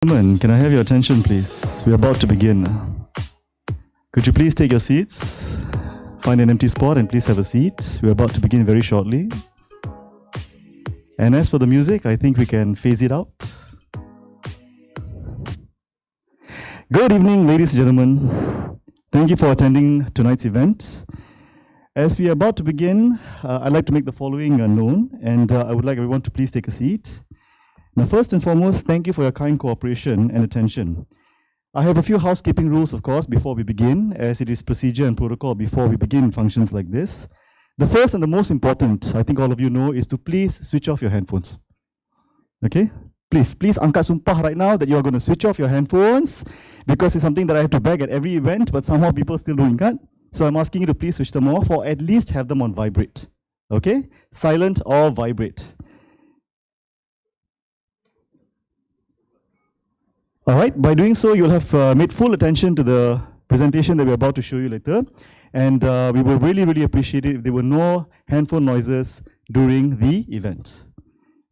Gentlemen, can I have your attention, please? We're about to begin. Could you please take your seats? Find an empty spot and please have a seat. We're about to begin very shortly. And as for the music, I think we can phase it out. Good evening, ladies and gentlemen. Thank you for attending tonight's event. As we are about to begin, I'd like to make the following known, and I would like everyone to please take a seat. Now, first and foremost, thank you for your kind cooperation and attention. I have a few housekeeping rules, of course, before we begin, as it is procedure and protocol before we begin functions like this. The first and the most important, I think all of you know, is to please switch off your handphones. Okay? Please angkat sumpah right now that you are going to switch off your handphones, because it's something that I have to beg at every event, but somehow people still don't cut. So I'm asking you to please switch them off, or at least have them on vibrate. Okay? Silent or vibrate. All right, by doing so, you'll have made full attention to the presentation that we're about to show you later. And we will really, really appreciate it if there were no handphone noises during the event.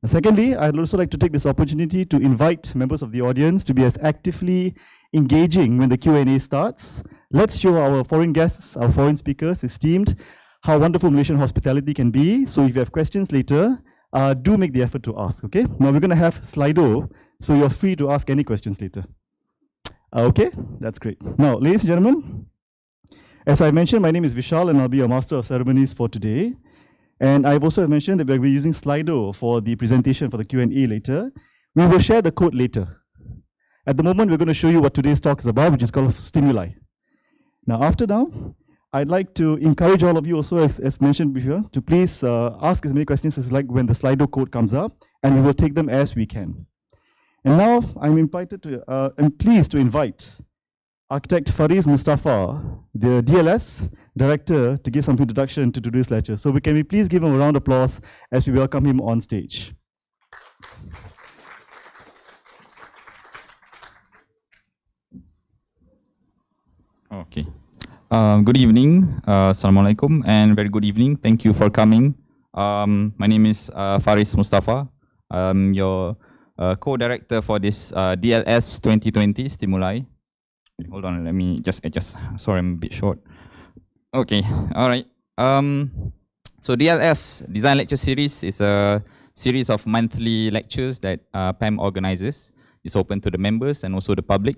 And secondly, I'd also like to take this opportunity to invite members of the audience to be as actively engaging when the Q&A starts. Let's show our foreign guests, our foreign speakers, esteemed, how wonderful Malaysian hospitality can be. So if you have questions later, do make the effort to ask, okay? Now we're going to have Slido, so you're free to ask any questions later. Okay, that's great. Now, ladies and gentlemen, as I mentioned, my name is Vishal and I'll be your Master of Ceremonies for today. And I've also mentioned that we'll be using Slido for the presentation for the Q&A later. We will share the code later. At the moment, we're going to show you what today's talk is about, which is called STIMULI. Now, after now, I'd like to encourage all of you also, as mentioned before, to please ask as many questions as like when the Slido code comes up, and we will take them as we can. And now I'm pleased to invite Architect Faris Mustafa, the DLS Director, to give some introduction to today's lecture. So can we please give him a round of applause as we welcome him on stage. Okay. Good evening, Assalamualaikum, and very good evening. Thank you for coming. My name is Faris Mustafa. I'm your co-director for this DLS 2020 STIMULI. Hold on, let me just adjust. Sorry, I'm a bit short. Okay, all right. So DLS, Design Lecture Series, is a series of monthly lectures that PAM organizes. It's open to the members and also the public.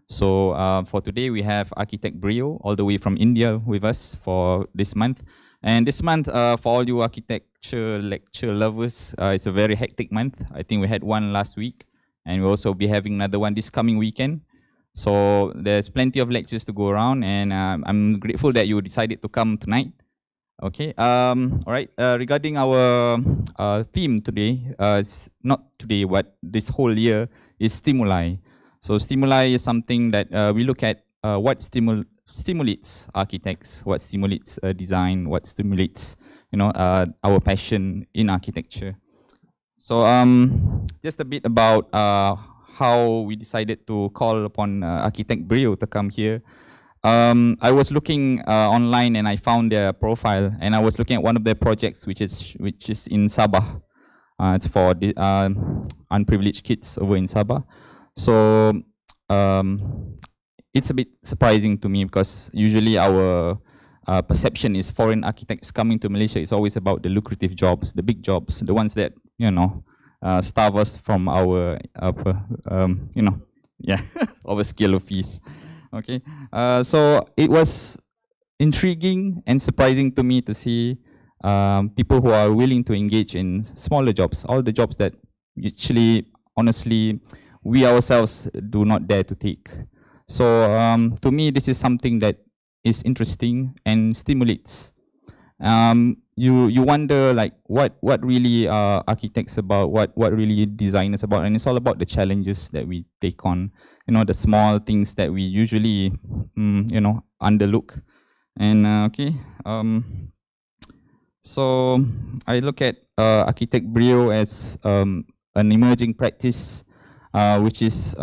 So for today, we have Architect BRIO, all the way from India, with us for this month. And this month, for all you architecture lecture lovers, it's a very hectic month. I think we had one last week, and we'll also be having another one this coming weekend. So there's plenty of lectures to go around, and I'm grateful that you decided to come tonight. Okay, all right, regarding our theme today, not today, but this whole year, is STIMULI. So STIMULI is something that we look at what stimulates architects, what stimulates design, what stimulates our passion in architecture. So just a bit about how we decided to call upon Architect BRIO to come here. I was looking online and I found their profile, and I was looking at one of their projects, which is in Sabah. It's for the unprivileged kids over in Sabah. So it's a bit surprising to me, because usually our perception is foreign architects coming to Malaysia is always about the lucrative jobs, the big jobs, the ones that starve us from our our scale of fees. Okay, so it was intriguing and surprising to me to see people who are willing to engage in smaller jobs, all the jobs that actually, honestly, we ourselves do not dare to take. So to me, this is something that is interesting and stimulates. You wonder like what really are architects about, what really designers about, and it's all about the challenges that we take on, the small things that we usually underlook. And okay, so I look at Architect BRIO as an emerging practice, which is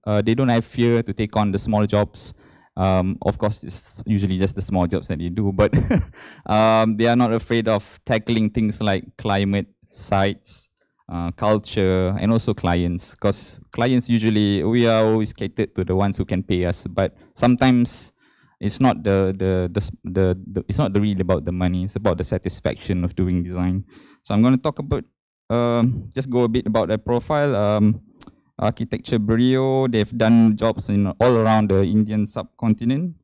they don't have fear to take on the small jobs. Of course, it's usually just the small jobs that they do, but they are not afraid of tackling things like climate, sites, culture, and also clients. Because clients usually, we are always catered to the ones who can pay us, but sometimes it's not it's not really about the money. It's about the satisfaction of doing design. So I'm going to talk about just go a bit about their profile. Architecture BRIO, they've done jobs in all around the Indian subcontinent.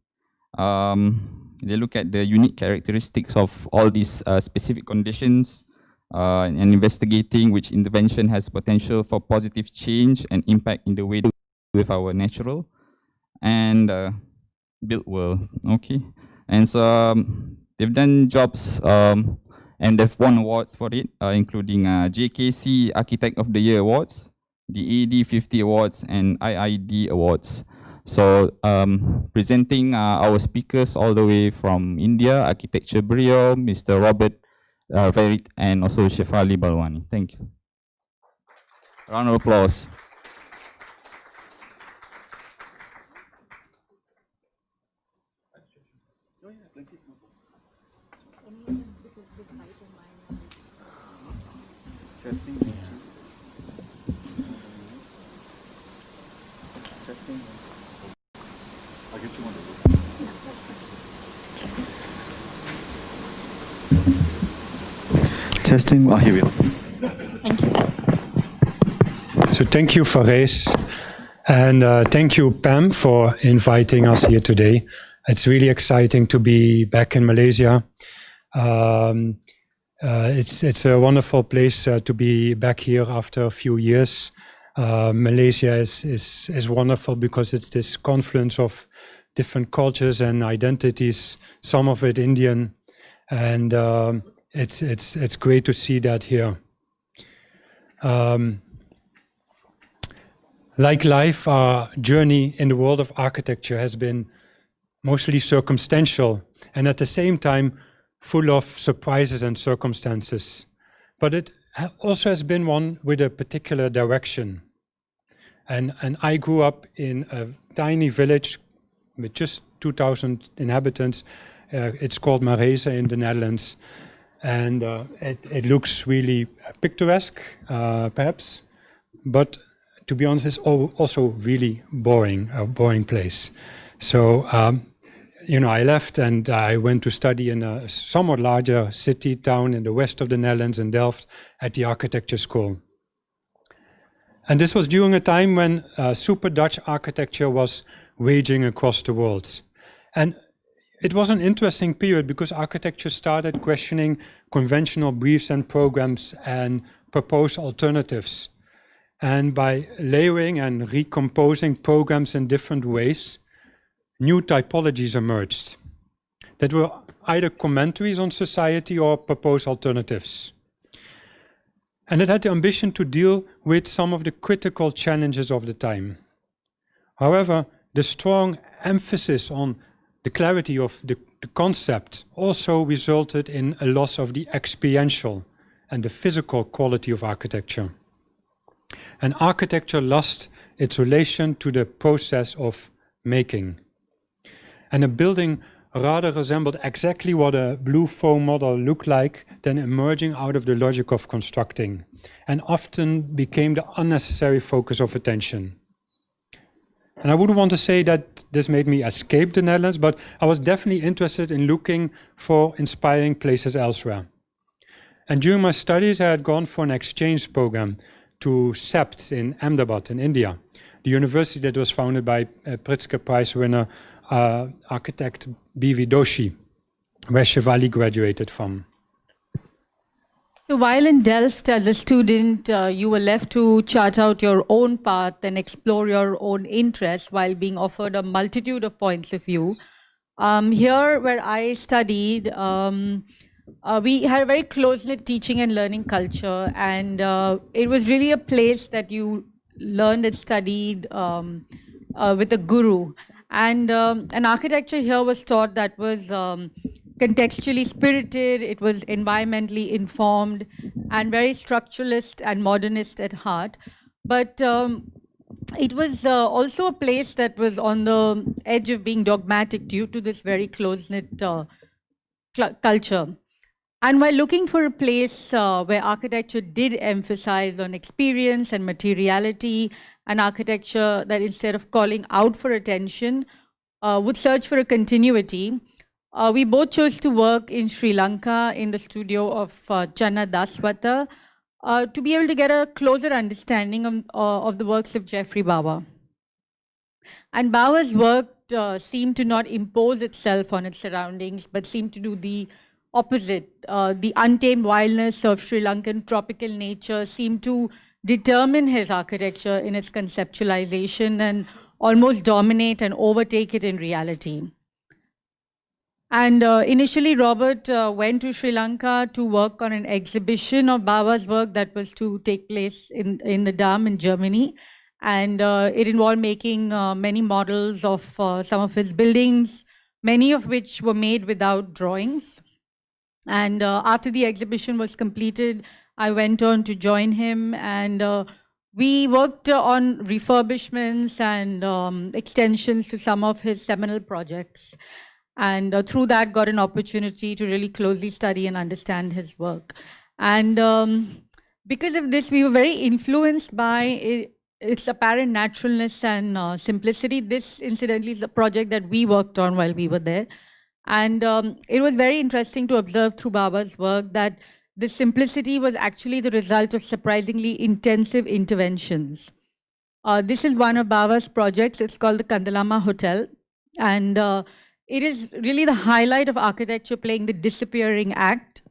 They look at the unique characteristics of all these specific conditions and investigating which intervention has potential for positive change and impact in the way with our natural and built world. Okay, and so they've done jobs and they've won awards for it, including JKC Architect of the Year Awards, the AD-50 Awards and IID-Awards. So presenting our speakers all the way from India, Architecture BRIO, Mr. Robert Verrijt, and also Shefali Balwani. Thank you. Round of applause. Testing. Testing. I'll get you one. Testing. Here we go. Thank you. So thank you, Verrijt, and thank you, Pam, for inviting us here today. It's really exciting to be back in Malaysia. It's a wonderful place to be back here after a few years. Malaysia is wonderful because it's this confluence of different cultures and identities, some of it Indian, and it's great to see that here. Like life, our journey in the world of architecture has been mostly circumstantial and at the same time full of surprises and circumstances. But it also has been one with a particular direction. And I grew up in a tiny village with just 2,000 inhabitants. It's called Mirissa in the Netherlands. And it looks really picturesque, perhaps. But to be honest, it's also really boring, a boring place. So, you know, I left and I went to study in a somewhat larger city town in the west of the Netherlands, in Delft, at the architecture school. And this was during a time when super Dutch architecture was raging across the world. And it was an interesting period because architecture started questioning conventional briefs and programs and proposed alternatives. And by layering and recomposing programs in different ways, new typologies emerged that were either commentaries on society or proposed alternatives. And it had the ambition to deal with some of the critical challenges of the time. However, the strong emphasis on the clarity of the concept also resulted in a loss of the experiential and the physical quality of architecture. And architecture lost its relation to the process of making. And a building rather resembled exactly what a blue foam model looked like than emerging out of the logic of constructing, and often became the unnecessary focus of attention. And I wouldn't want to say that this made me escape the Netherlands, but I was definitely interested in looking for inspiring places elsewhere. And during my studies, I had gone for an exchange program to SEPT in Ahmedabad in India, the university that was founded by Pritzker Prize winner architect B.V. Doshi, where Shefali graduated from. So while in Delft as a student, you were left to chart out your own path and explore your own interests while being offered a multitude of points of view. Here where I studied, we had a very close-knit teaching and learning culture, and it was really a place that you learned and studied with a guru. And architecture here was taught that was contextually spirited, it was environmentally informed, and very structuralist and modernist at heart. But it was also a place that was on the edge of being dogmatic due to this very close-knit culture. And while looking for a place where architecture did emphasize on experience and materiality, an architecture that instead of calling out for attention, would search for a continuity, we both chose to work in Sri Lanka in the studio of Channa Daswata to be able to get a closer understanding of the works of Geoffrey Bawa. And Bawa's work seemed to not impose itself on its surroundings, but seemed to do the opposite. The untamed wildness of Sri Lankan tropical nature seemed to determine his architecture in its conceptualization and almost dominate and overtake it in reality. And initially, Robert went to Sri Lanka to work on an exhibition of Bawa's work that was to take place in the Dam in Germany. And it involved making many models of some of his buildings, many of which were made without drawings. And after the exhibition was completed, I went on to join him, and we worked on refurbishments and extensions to some of his seminal projects. And through that, got an opportunity to really closely study and understand his work. And because of this, we were very influenced by its apparent naturalness and simplicity. This, incidentally, is a project that we worked on while we were there. And it was very interesting to observe through Bawa's work that the simplicity was actually the result of surprisingly intensive interventions. This is one of Bawa's projects. It's called the Kandalarma Hotel. And it is really the highlight of architecture playing the disappearing act.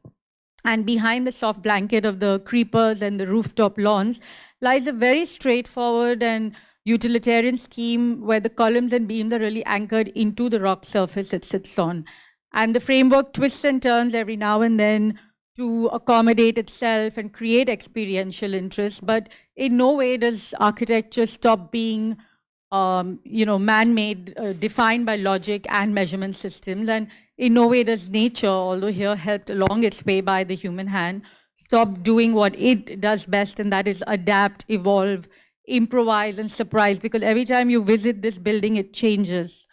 And behind the soft blanket of the creepers and the rooftop lawns lies a very straightforward and utilitarian scheme where the columns and beams are really anchored into the rock surface it sits on. And the framework twists and turns every now and then to accommodate itself and create experiential interest. But in no way does architecture stop being man-made, defined by logic and measurement systems. And in no way does nature, although here helped along its way by the human hand, stop doing what it does best, and that is adapt, evolve, improvise, and surprise, because every time you visit this building, it changes.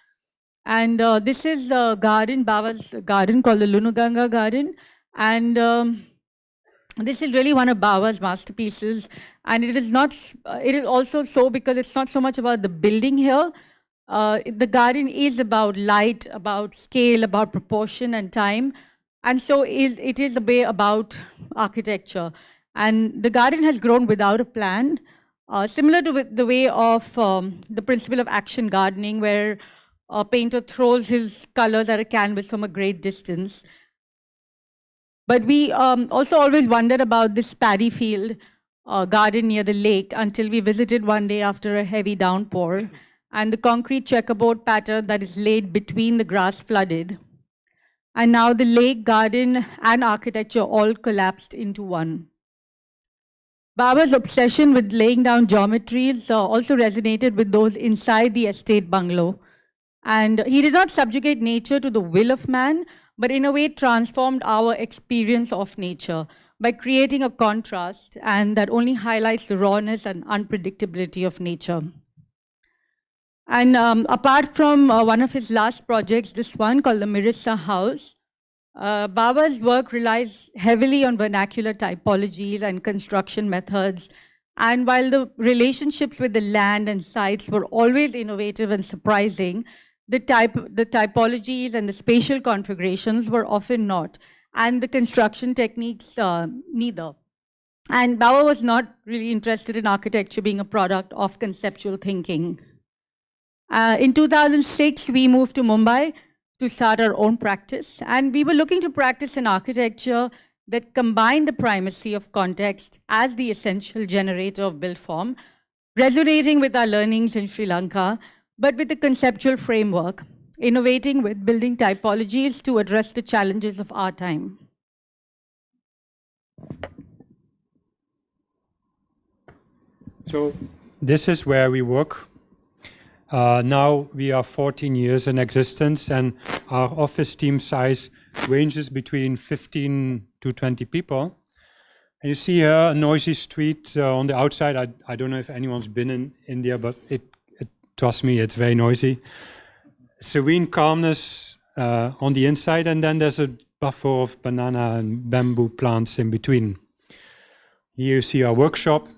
And this is a garden, Bawa's garden, called the Lunuganga Garden. And this is really one of Bawa's masterpieces. And it is also so because it's not so much about the building here. The garden is about light, about scale, about proportion and time. And so it is a way about architecture. And the garden has grown without a plan, similar to the way of the principle of action gardening, where a painter throws his colors at a canvas from a great distance. But we also always wondered about this paddy field garden near the lake until we visited one day after a heavy downpour, and the concrete checkerboard pattern that is laid between the grass flooded. And now the lake, garden, and architecture all collapsed into one. Bawa's obsession with laying down geometries also resonated with those inside the estate bungalow. And he did not subjugate nature to the will of man, but in a way transformed our experience of nature by creating a contrast, and that only highlights the rawness and unpredictability of nature. And apart from one of his last projects, this one called the Mirissa House, Bawa's work relies heavily on vernacular typologies and construction methods. And while the relationships with the land and sites were always innovative and surprising, the typologies and the spatial configurations were often not, and the construction techniques neither. And Bawa was not really interested in architecture being a product of conceptual thinking. In 2006, we moved to Mumbai to start our own practice, and we were looking to practice an architecture that combined the primacy of context as the essential generator of built form, resonating with our learnings in Sri Lanka, but with a conceptual framework, innovating with building typologies to address the challenges of our time. So this is where we work. Now we are 14 years in existence, and our office team size ranges between 15 to 20 people. And you see here a noisy street on the outside. I don't know if anyone's been in India, but trust me, it's very noisy. Serene calmness on the inside, and then there's a buffer of banana and bamboo plants in between. Here you see our workshop.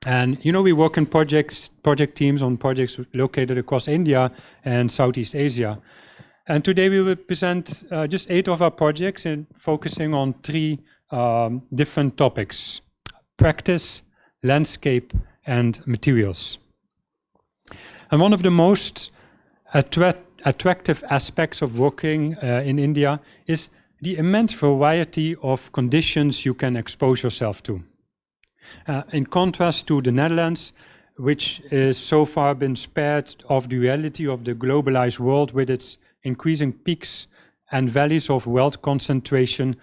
And we work in project teams on projects located across India and Southeast Asia. And today we will present just 8 of our projects and focusing on 3 different topics: practice, landscape, and materials. And one of the most attractive aspects of working in India is the immense variety of conditions you can expose yourself to. In contrast to the Netherlands, which is so far been spared of the reality of the globalized world with its increasing peaks and valleys of wealth concentration,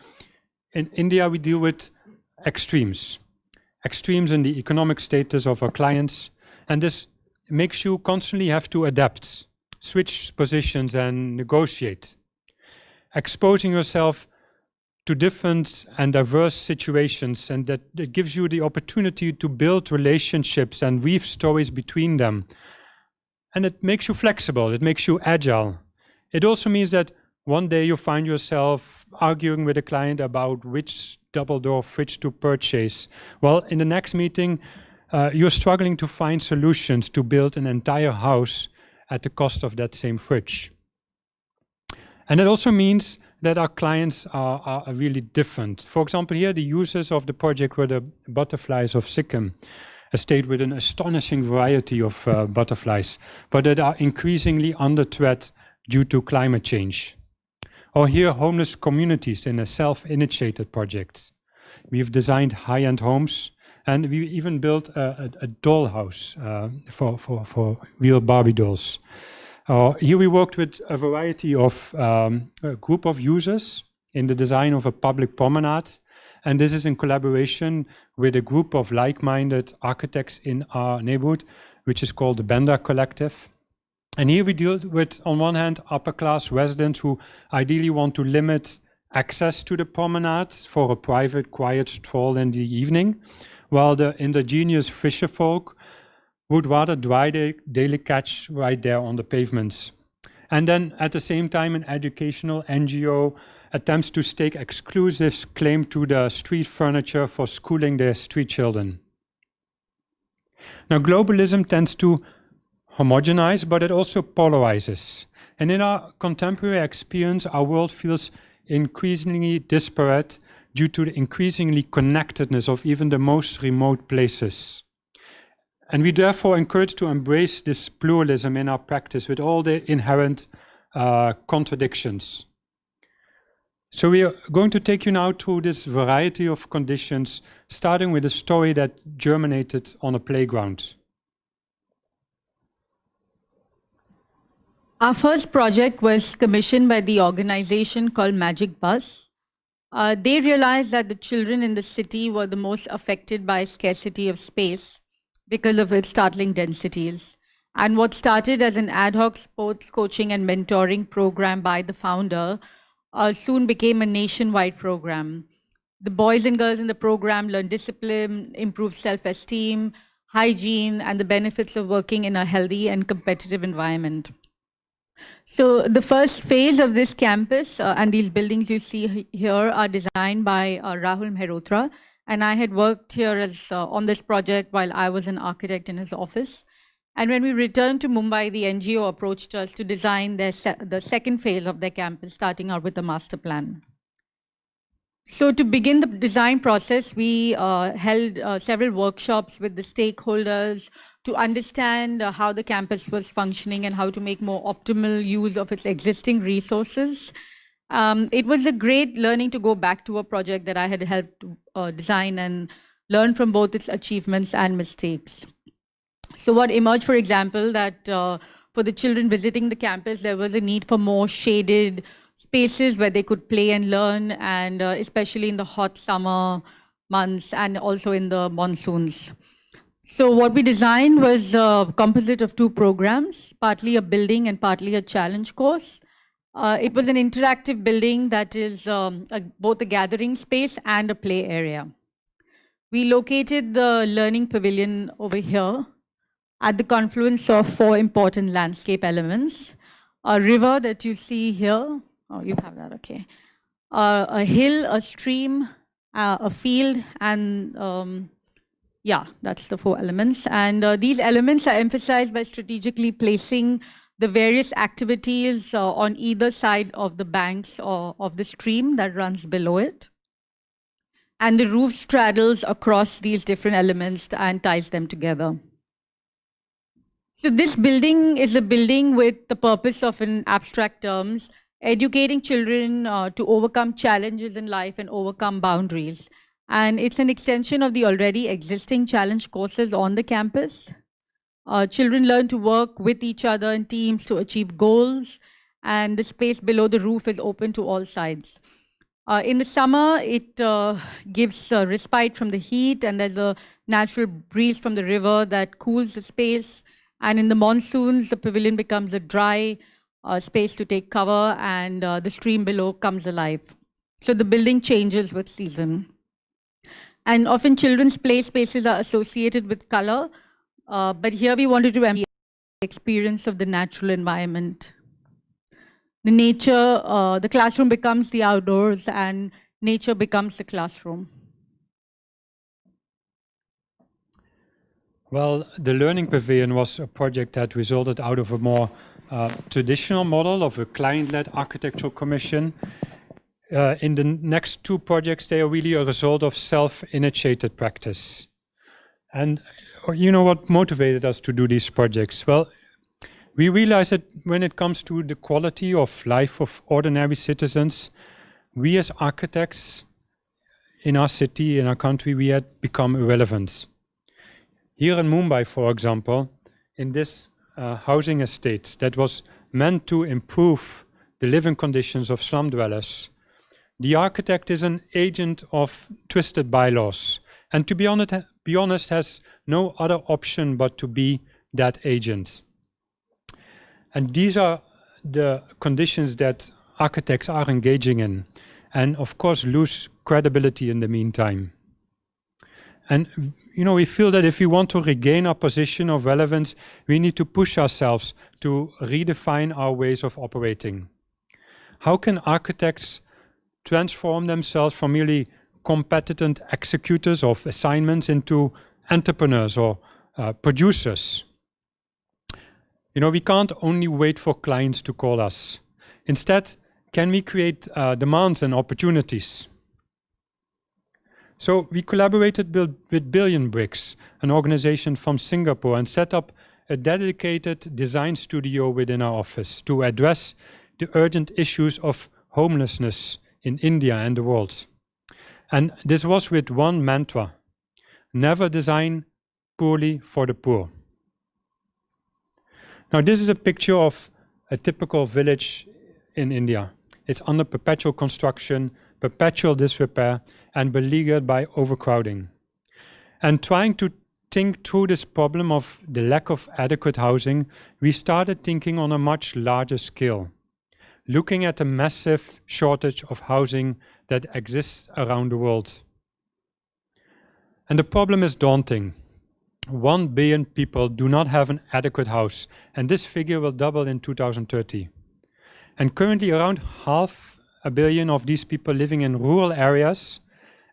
in India we deal with extremes. Extremes in the economic status of our clients, and this makes you constantly have to adapt, switch positions and negotiate. Exposing yourself to different and diverse situations, and that it gives you the opportunity to build relationships and weave stories between them. And it makes you flexible, it makes you agile. It also means that one day you find yourself arguing with a client about which double-door fridge to purchase. Well, in the next meeting, you're struggling to find solutions to build an entire house at the cost of that same fridge. And it also means that our clients are really different. For example, here the users of the project were the butterflies of Sikkim, a state with an astonishing variety of butterflies, but that are increasingly under threat due to climate change. Or here, homeless communities in a self-initiated project. We've designed high-end homes, and we even built a dollhouse for real Barbie dolls. Here we worked with a variety of a group of users in the design of a public promenade, and this is in collaboration with a group of like-minded architects in our neighborhood, which is called the Benda Collective. And here we deal with, on one hand, upper-class residents who ideally want to limit access to the promenade for a private, quiet stroll in the evening, while the indigenous fisherfolk would rather dry their daily catch right there on the pavements. And then at the same time, an educational NGO attempts to stake exclusive claim to the street furniture for schooling their street children. Now, globalism tends to homogenize, but it also polarizes. And in our contemporary experience, our world feels increasingly disparate due to the increasingly connectedness of even the most remote places. And we therefore encourage to embrace this pluralism in our practice with all the inherent contradictions. So we are going to take you now through this variety of conditions, starting with a story that germinated on a playground. Our first project was commissioned by the organization called Magic Bus. They realized that the children in the city were the most affected by scarcity of space because of its startling densities. And what started as an ad hoc sports coaching and mentoring program by the founder soon became a nationwide program. The boys and girls in the program learned discipline, improved self-esteem, hygiene, and the benefits of working in a healthy and competitive environment. So the first phase of this campus and these buildings you see here are designed by Rahul Mehrotra, and I had worked here as on this project while I was an architect in his office. And when we returned to Mumbai, the NGO approached us to design the second phase of their campus, starting out with a master plan. So to begin the design process, we held several workshops with the stakeholders to understand how the campus was functioning and how to make more optimal use of its existing resources. It was a great learning to go back to a project that I had helped design and learn from both its achievements and mistakes. So what emerged, for example, that for the children visiting the campus, there was a need for more shaded spaces where they could play and learn, and especially in the hot summer months and also in the monsoons. So what we designed was a composite of two programs, partly a building and partly a challenge course. It was an interactive building that is both a gathering space and a play area. We located the learning pavilion over here at the confluence of four important landscape elements. A river that you see here. Oh, you have that, okay. a hill, a stream, a field, and yeah, that's the 4 elements. And these elements are emphasized by strategically placing the various activities on either side of the banks or of the stream that runs below it. And the roof straddles across these different elements and ties them together. So this building is a building with the purpose of, in abstract terms, educating children to overcome challenges in life and overcome boundaries. And it's an extension of the already existing challenge courses on the campus. Children learn to work with each other in teams to achieve goals, and the space below the roof is open to all sides. In the summer, it gives respite from the heat, and there's a natural breeze from the river that cools the space. And in the monsoons, the pavilion becomes a dry space to take cover, and the stream below comes alive. So the building changes with season. And often children's play spaces are associated with color, but here we wanted to emphasize the experience of the natural environment. The nature, the classroom becomes the outdoors, and nature becomes the classroom. Well, the Learning Pavilion was a project that resulted out of a more traditional model of a client-led architectural commission. In the next 2 projects, they are really a result of self-initiated practice. And you know what motivated us to do these projects? Well, we realized that when it comes to the quality of life of ordinary citizens, we as architects in our city, in our country, we had become irrelevant. Here in Mumbai, for example, in this housing estate that was meant to improve the living conditions of slum dwellers, the architect is an agent of twisted bylaws, and to be honest, has no other option but to be that agent. And these are the conditions that architects are engaging in, and of course lose credibility in the meantime. And you know, we feel that if we want to regain our position of relevance, we need to push ourselves to redefine our ways of operating. How can architects transform themselves from merely competent executors of assignments into entrepreneurs or producers? You know, we can't only wait for clients to call us. Instead, can we create demands and opportunities? So we collaborated with Billion Bricks, an organization from Singapore, and set up a dedicated design studio within our office to address the urgent issues of homelessness in India and the world. And this was with one mantra: never design poorly for the poor. Now, this is a picture of a typical village in India. It's under perpetual construction, perpetual disrepair, and beleaguered by overcrowding. And trying to think through this problem of the lack of adequate housing, we started thinking on a much larger scale, looking at the massive shortage of housing that exists around the world. And the problem is daunting. 1 billion people do not have an adequate house, and this figure will double in 2030. And currently around 500 million of these people living in rural areas,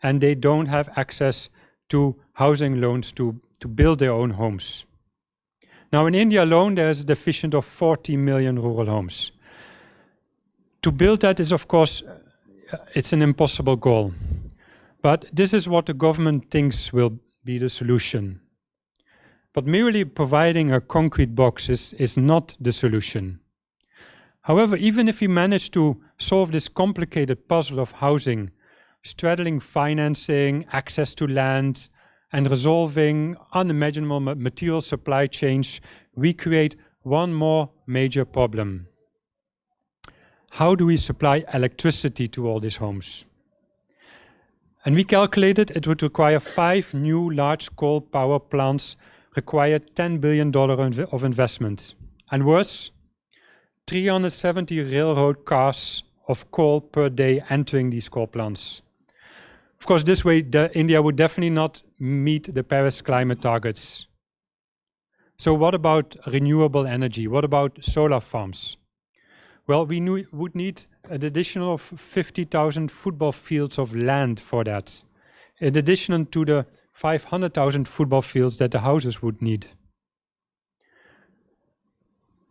and they don't have access to housing loans to build their own homes. Now in India alone, there is a deficit of 40 million rural homes. To build that is, of course, it's an impossible goal. But this is what the government thinks will be the solution. But merely providing a concrete box is not the solution. However, even if we manage to solve this complicated puzzle of housing, straddling financing, access to land, and resolving unimaginable material supply chains, we create one more major problem. How do we supply electricity to all these homes? And we calculated it would require 5 new large coal power plants, require $10 billion of investment. And worse, 370 railroad cars of coal per day entering these coal plants. Of course, this way, India would definitely not meet the Paris climate targets. So what about renewable energy? What about solar farms? Well, we would need an additional 50,000 football fields of land for that, in addition to the 500,000 football fields that the houses would need.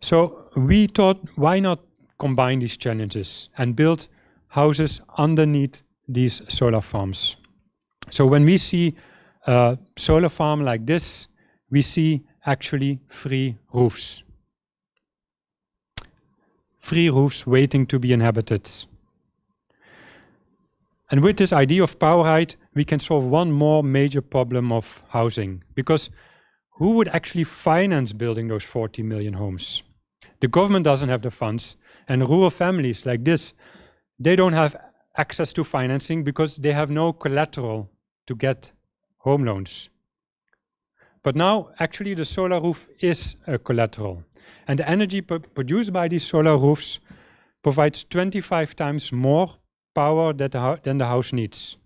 So we thought, why not combine these challenges and build houses underneath these solar farms? So when we see a solar farm like this, we see actually free roofs. Free roofs waiting to be inhabited. And with this idea of Verrijt, we can solve one more major problem of housing. Because who would actually finance building those 40 million homes? The government doesn't have the funds, and rural families like this, they don't have access to financing because they have no collateral to get home loans. But now, actually, the solar roof is a collateral. And the energy produced by these solar roofs provides 25 times more power than the house needs.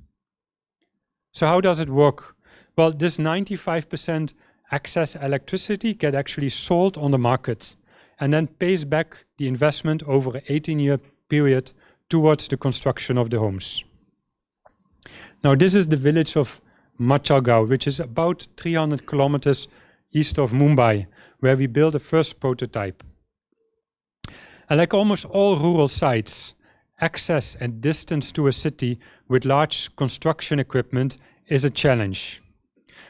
So how does it work? Well, this 95% excess electricity get actually sold on the market and then pays back the investment over an 18-year period towards the construction of the homes. Now, this is the village of Machalgaon, which is about 300 kilometers east of Mumbai, where we built the first prototype. And like almost all rural sites, access and distance to a city with large construction equipment is a challenge.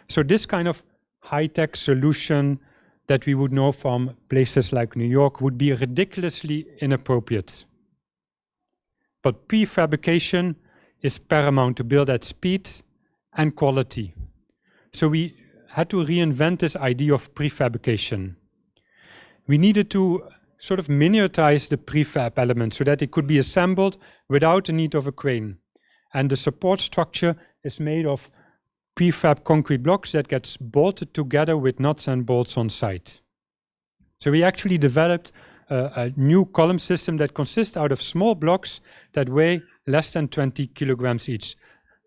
So this kind of high-tech solution that we would know from places like New York would be ridiculously inappropriate. But prefabrication is paramount to build at speed and quality. So we had to reinvent this idea of prefabrication. We needed to sort of miniaturize the prefab element so that it could be assembled without the need of a crane. And the support structure is made of prefab concrete blocks that gets bolted together with nuts and bolts on site. So we actually developed a new column system that consists out of small blocks that weigh less than 20 kilograms each.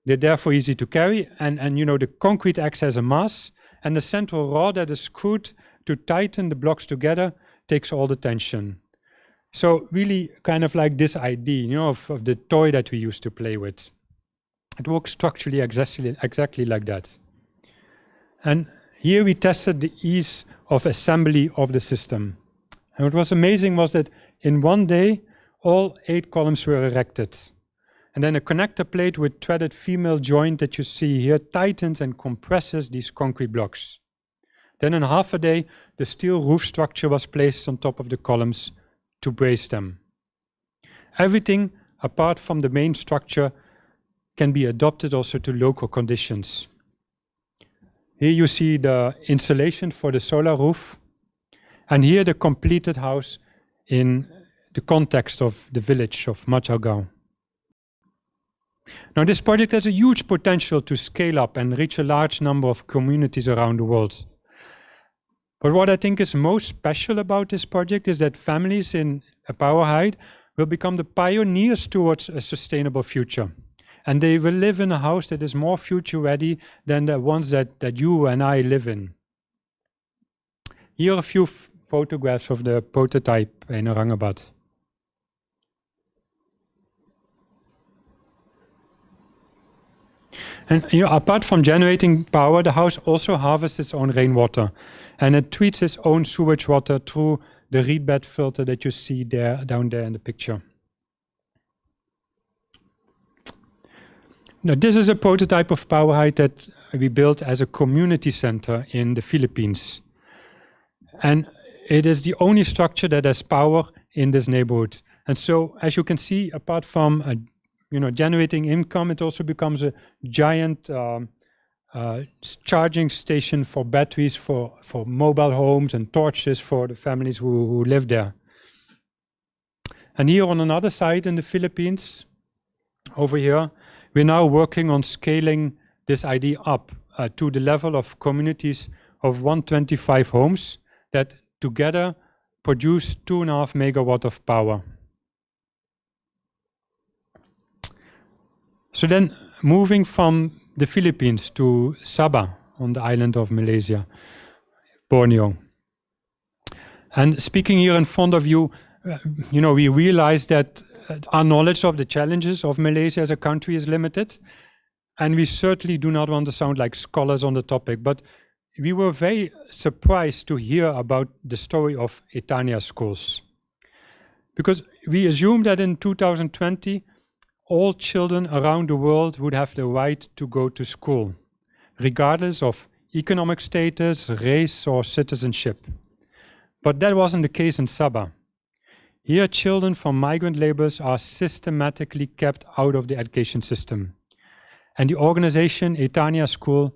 They're therefore easy to carry, and you know, the concrete acts as a mass, and the central rod that is screwed to tighten the blocks together takes all the tension. So really kind of like this idea, you know, of the toy that we used to play with. It works structurally exactly like that. And here we tested the ease of assembly of the system. And what was amazing was that in one day, all 8 columns were erected. And then a connector plate with threaded female joint that you see here tightens and compresses these concrete blocks. Then in half a day, the steel roof structure was placed on top of the columns to brace them. Everything apart from the main structure can be adapted also to local conditions. Here you see the insulation for the solar roof, and here the completed house in the context of the village of Machalgaon. Now, this project has a huge potential to scale up and reach a large number of communities around the world. But what I think is most special about this project is that families in Verrijt will become the pioneers towards a sustainable future. And they will live in a house that is more future ready than the ones that you and I live in. Here are a few photographs of the prototype in Aurangabad. And you know, apart from generating power, the house also harvests its own rainwater, and it treats its own sewage water through the reed bed filter that you see there, down there in the picture. Now, this is a prototype of Verrijt that we built as a community center in the Philippines. And it is the only structure that has power in this neighborhood. And so, as you can see, apart from generating income, it also becomes a giant charging station for batteries for mobile homes and torches for the families who live there. And here on another side in the Philippines, over here, we're now working on scaling this idea up to the level of communities of 125 homes that together produce 2.5 megawatt of power. So then, moving from the Philippines to Sabah on the island of Malaysia, Borneo. And speaking here in front of you, we realize that our knowledge of the challenges of Malaysia as a country is limited, and we certainly do not want to sound like scholars on the topic, but we were very surprised to hear about the story of Etania schools. Because we assumed that in 2020, all children around the world would have the right to go to school, regardless of economic status, race, or citizenship. But that wasn't the case in Sabah. Here, children from migrant laborers are systematically kept out of the education system. And the organization Etania School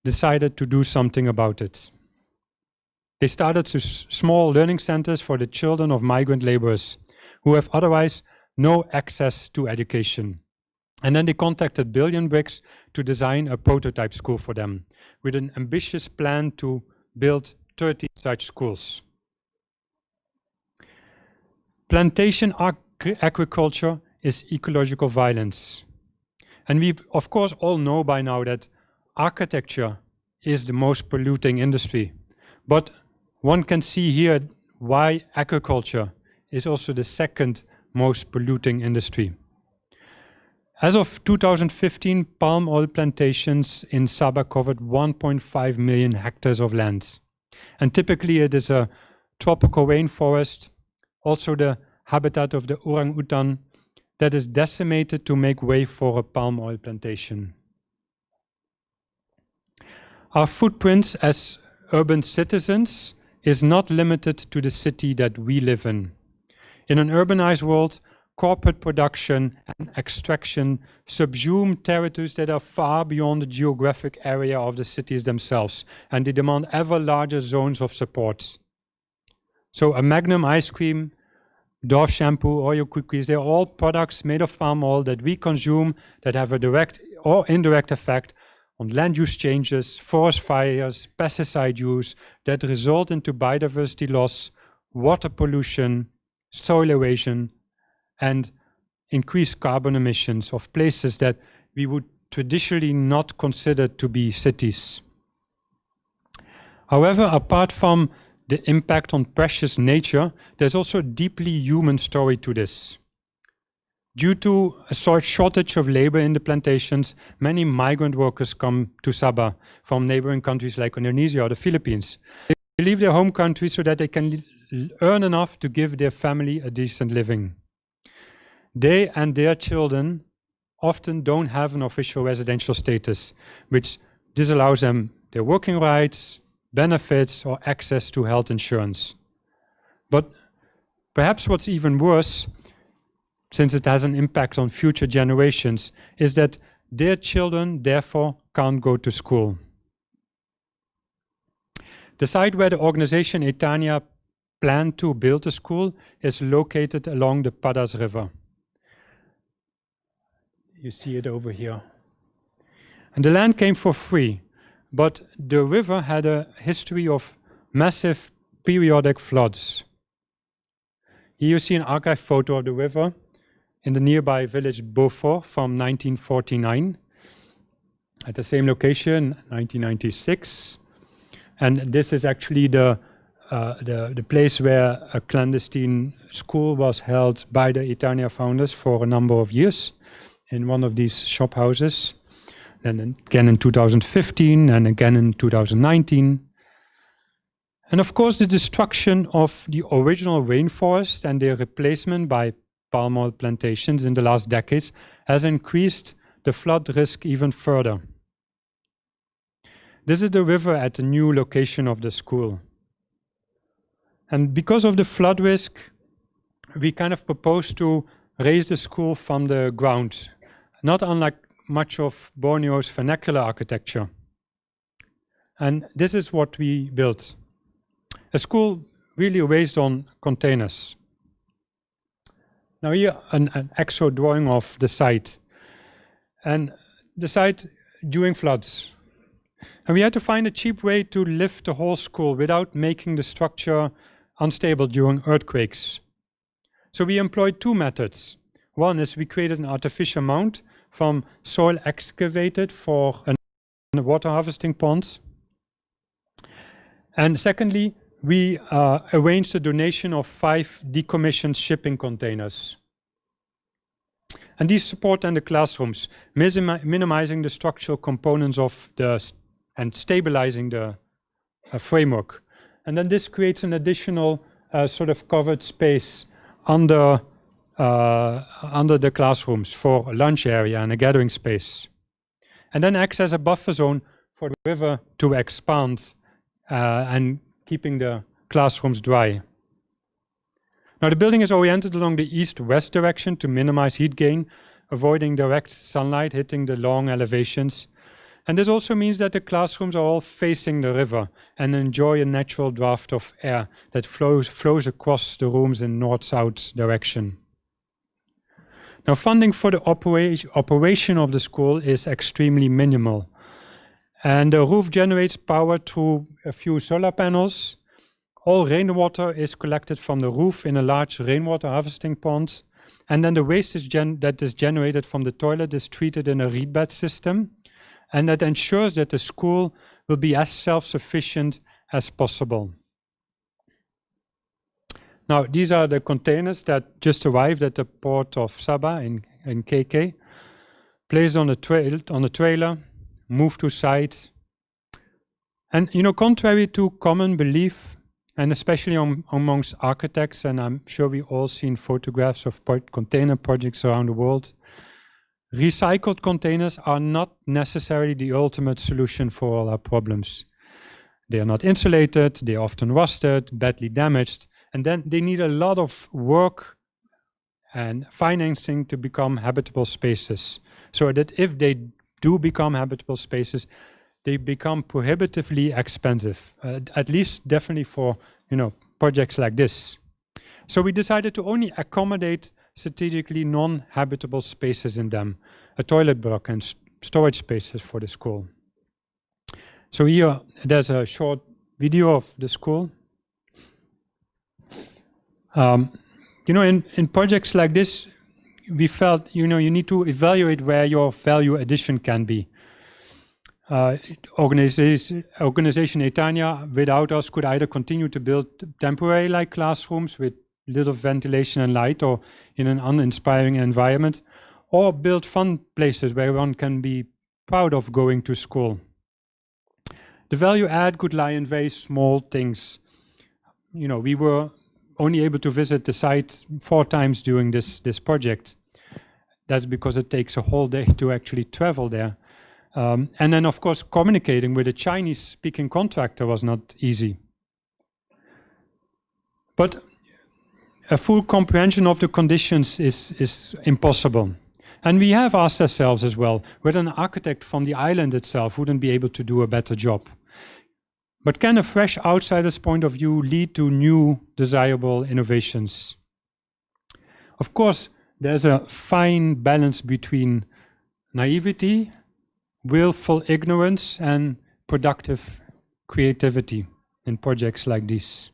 decided to do something about it. They started small learning centers for the children of migrant laborers who have otherwise no access to education. And then they contacted Billion Bricks to design a prototype school for them with an ambitious plan to build 30 such schools. Plantation agriculture is ecological violence. And we, of course, all know by now that architecture is the most polluting industry. But one can see here why agriculture is also the second most polluting industry. As of 2015, palm oil plantations in Sabah covered 1.5 million hectares of land. And typically it is a tropical rainforest, also the habitat of the orangutan, that is decimated to make way for a palm oil plantation. Our footprints as urban citizens is not limited to the city that we live in. In an urbanized world, corporate production and extraction subsume territories that are far beyond the geographic area of the cities themselves, and they demand ever larger zones of support. So a Magnum ice cream, Dove shampoo, Oreo cookies, they're all products made of palm oil that we consume that have a direct or indirect effect on land use changes, forest fires, pesticide use that result into biodiversity loss, water pollution, soil erosion, and increased carbon emissions of places that we would traditionally not consider to be cities. However, apart from the impact on precious nature, there's also a deeply human story to this. Due to a shortage of labor in the plantations, many migrant workers come to Sabah from neighboring countries like Indonesia or the Philippines. They leave their home country so that they can earn enough to give their family a decent living. They and their children often don't have an official residential status, which disallows them their working rights, benefits, or access to health insurance. But perhaps what's even worse, since it has an impact on future generations, is that their children therefore can't go to school. The site where the organization Etania planned to build a school is located along the Padas River. You see it over here. And the land came for free, but the river had a history of massive periodic floods. Here you see an archive photo of the river in the nearby village Beaufort from 1949. At the same location, 1996. And this is actually the place where a clandestine school was held by the Etania founders for a number of years in one of these shop houses. And again in 2015 and again in 2019. And of course, the destruction of the original rainforest and their replacement by palm oil plantations in the last decades has increased the flood risk even further. This is the river at the new location of the school. And because of the flood risk, we kind of proposed to raise the school from the ground, not unlike much of Borneo's vernacular architecture. And this is what we built. A school really raised on containers. Now here an actual drawing of the site. And the site during floods. And we had to find a cheap way to lift the whole school without making the structure unstable during earthquakes. So we employed two methods. One is we created an artificial mount from soil excavated for a water harvesting pond. And secondly, we arranged a donation of 5 decommissioned shipping containers. And these support then the classrooms, minimizing the structural components of and stabilizing the framework. And then this creates an additional sort of covered space under the classrooms for a lunch area and a gathering space. And then acts as a buffer zone for the river to expand and keeping the classrooms dry. Now the building is oriented along the east-west direction to minimize heat gain, avoiding direct sunlight hitting the long elevations. And this also means that the classrooms are all facing the river and enjoy a natural draft of air that flows across the rooms in north-south direction. Now funding for the operation of the school is extremely minimal. And the roof generates power through a few solar panels. All rainwater is collected from the roof in a large rainwater harvesting pond. And then the waste that is generated from the toilet is treated in a reed bed system. And that ensures that the school will be as self-sufficient as possible. Now, these are the containers that just arrived at the port of Sabah in KK, placed on the trailer, moved to site. And, you know, contrary to common belief, and especially amongst architects, and I'm sure we've all seen photographs of container projects around the world, recycled containers are not necessarily the ultimate solution for all our problems. They are not insulated, they are often rusted, badly damaged, and then they need a lot of work and financing to become habitable spaces. So that if they do become habitable spaces, they become prohibitively expensive, at least definitely for, you know, projects like this. So we decided to only accommodate strategically non-habitable spaces in them, a toilet block and storage spaces for the school. So here there's a short video of the school. You know, in projects like this, we felt, you know, you need to evaluate where your value addition can be. Organization Etania without us could either continue to build temporary like classrooms with little ventilation and light or in an uninspiring environment, or build fun places where one can be proud of going to school. The value add could lie in very small things. You know, we were only able to visit the site 4 times during this project. That's because it takes a whole day to actually travel there. And then, of course, communicating with a Chinese-speaking contractor was not easy. But a full comprehension of the conditions is impossible. And we have asked ourselves as well, whether an architect from the island itself wouldn't be able to do a better job. But can a fresh outsider's point of view lead to new, desirable innovations? Of course, there's a fine balance between naivety, willful ignorance, and productive creativity in projects like this.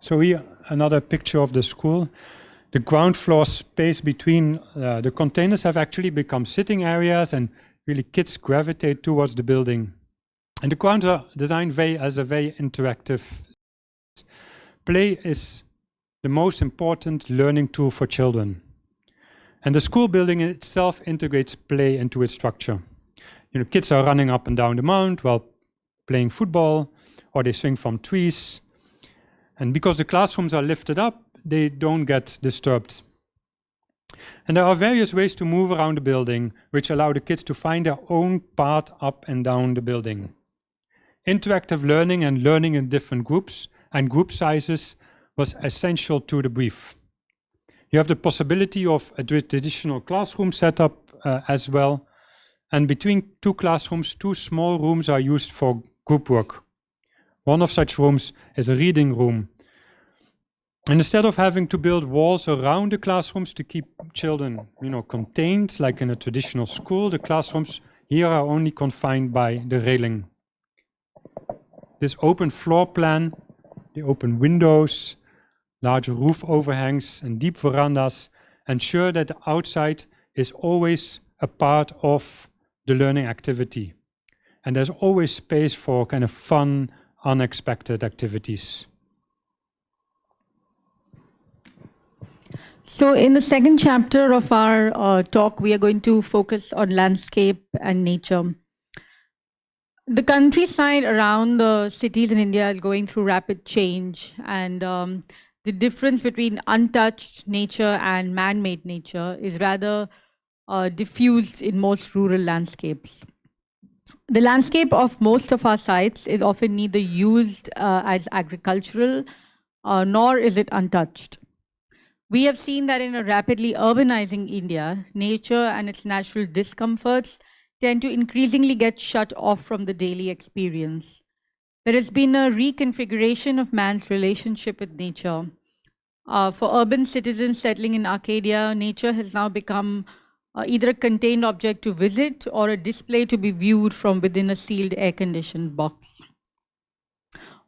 So here, another picture of the school. The ground floor space between the containers have actually become sitting areas, and really kids gravitate towards the building. And the grounds are designed as a very interactive. Play is the most important learning tool for children. And the school building itself integrates play into its structure. You know, kids are running up and down the mount while playing football, or they swing from trees. And because the classrooms are lifted up, they don't get disturbed. And there are various ways to move around the building, which allow the kids to find their own path up and down the building. Interactive learning and learning in different groups and group sizes was essential to the brief. You have the possibility of a traditional classroom setup as well. And between 2 classrooms, 2 small rooms are used for group work. One of such rooms is a reading room. And instead of having to build walls around the classrooms to keep children, you know, contained like in a traditional school, the classrooms here are only confined by the railing. This open floor plan, the open windows, large roof overhangs and deep verandas ensure that the outside is always a part of the learning activity. And there's always space for kind of fun unexpected activities. So in the second chapter of our talk, we are going to focus on landscape and nature. The countryside around the cities in India is going through rapid change, and the difference between untouched nature and man-made nature is rather diffused in most rural landscapes. The landscape of most of our sites is often neither used as agricultural, nor is it untouched. We have seen that in a rapidly urbanizing India, nature and its natural discomforts tend to increasingly get shut off from the daily experience. There has been a reconfiguration of man's relationship with nature. For urban citizens settling in Arcadia, nature has now become either a contained object to visit or a display to be viewed from within a sealed air-conditioned box.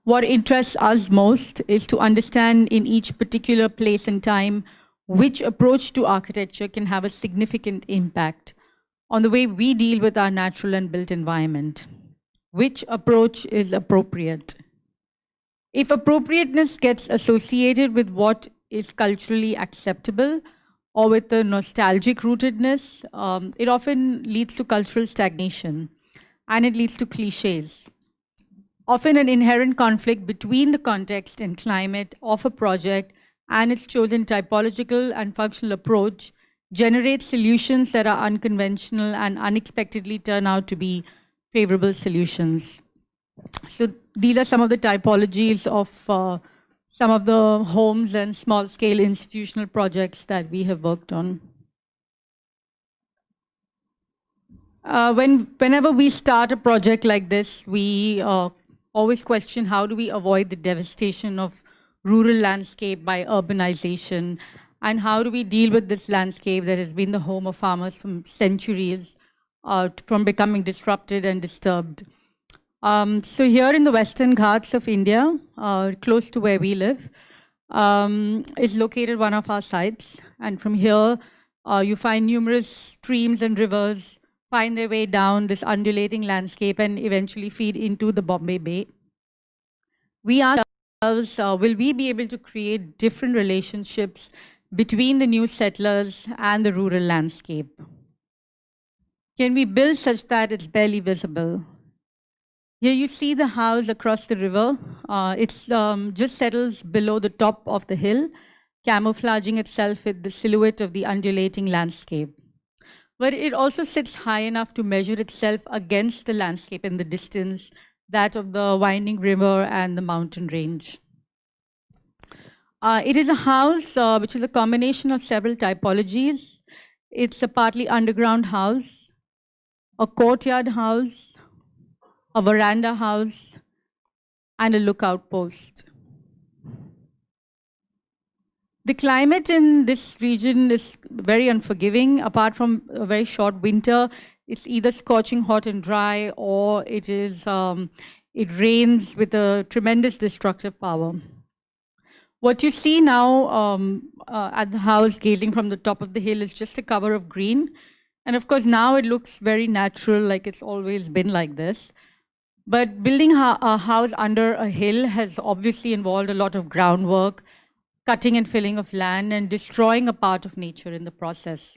What interests us most is to understand in each particular place and time which approach to architecture can have a significant impact on the way we deal with our natural and built environment. Which approach is appropriate? If appropriateness gets associated with what is culturally acceptable or with the nostalgic rootedness, it often leads to cultural stagnation and it leads to cliches. Often an inherent conflict between the context and climate of a project and its chosen typological and functional approach generates solutions that are unconventional and unexpectedly turn out to be favorable solutions. So these are some of the typologies of some of the homes and small-scale institutional projects that we have worked on. Whenever we start a project like this, we always question how do we avoid the devastation of rural landscape by urbanization, and how do we deal with this landscape that has been the home of farmers for centuries from becoming disrupted and disturbed. So here in the Western Ghats of India, close to where we live, is located one of our sites. And from here, you find numerous streams and rivers find their way down this undulating landscape and eventually feed into the Bombay Bay. We ask ourselves, will we be able to create different relationships between the new settlers and the rural landscape? Can we build such that it's barely visible? Here you see the house across the river. It's just settles below the top of the hill, camouflaging itself with the silhouette of the undulating landscape. But it also sits high enough to measure itself against the landscape in the distance, that of the winding river and the mountain range. It is a house which is a combination of several typologies. It's a partly underground house, a courtyard house, a veranda house, and a lookout post. The climate in this region is very unforgiving. Apart from a very short winter, it's either scorching hot and dry, or it rains with a tremendous destructive power. What you see now at the house, gazing from the top of the hill, is just a cover of green. And of course, now it looks very natural, like it's always been like this. But building a house under a hill has obviously involved a lot of groundwork, cutting and filling of land, and destroying a part of nature in the process.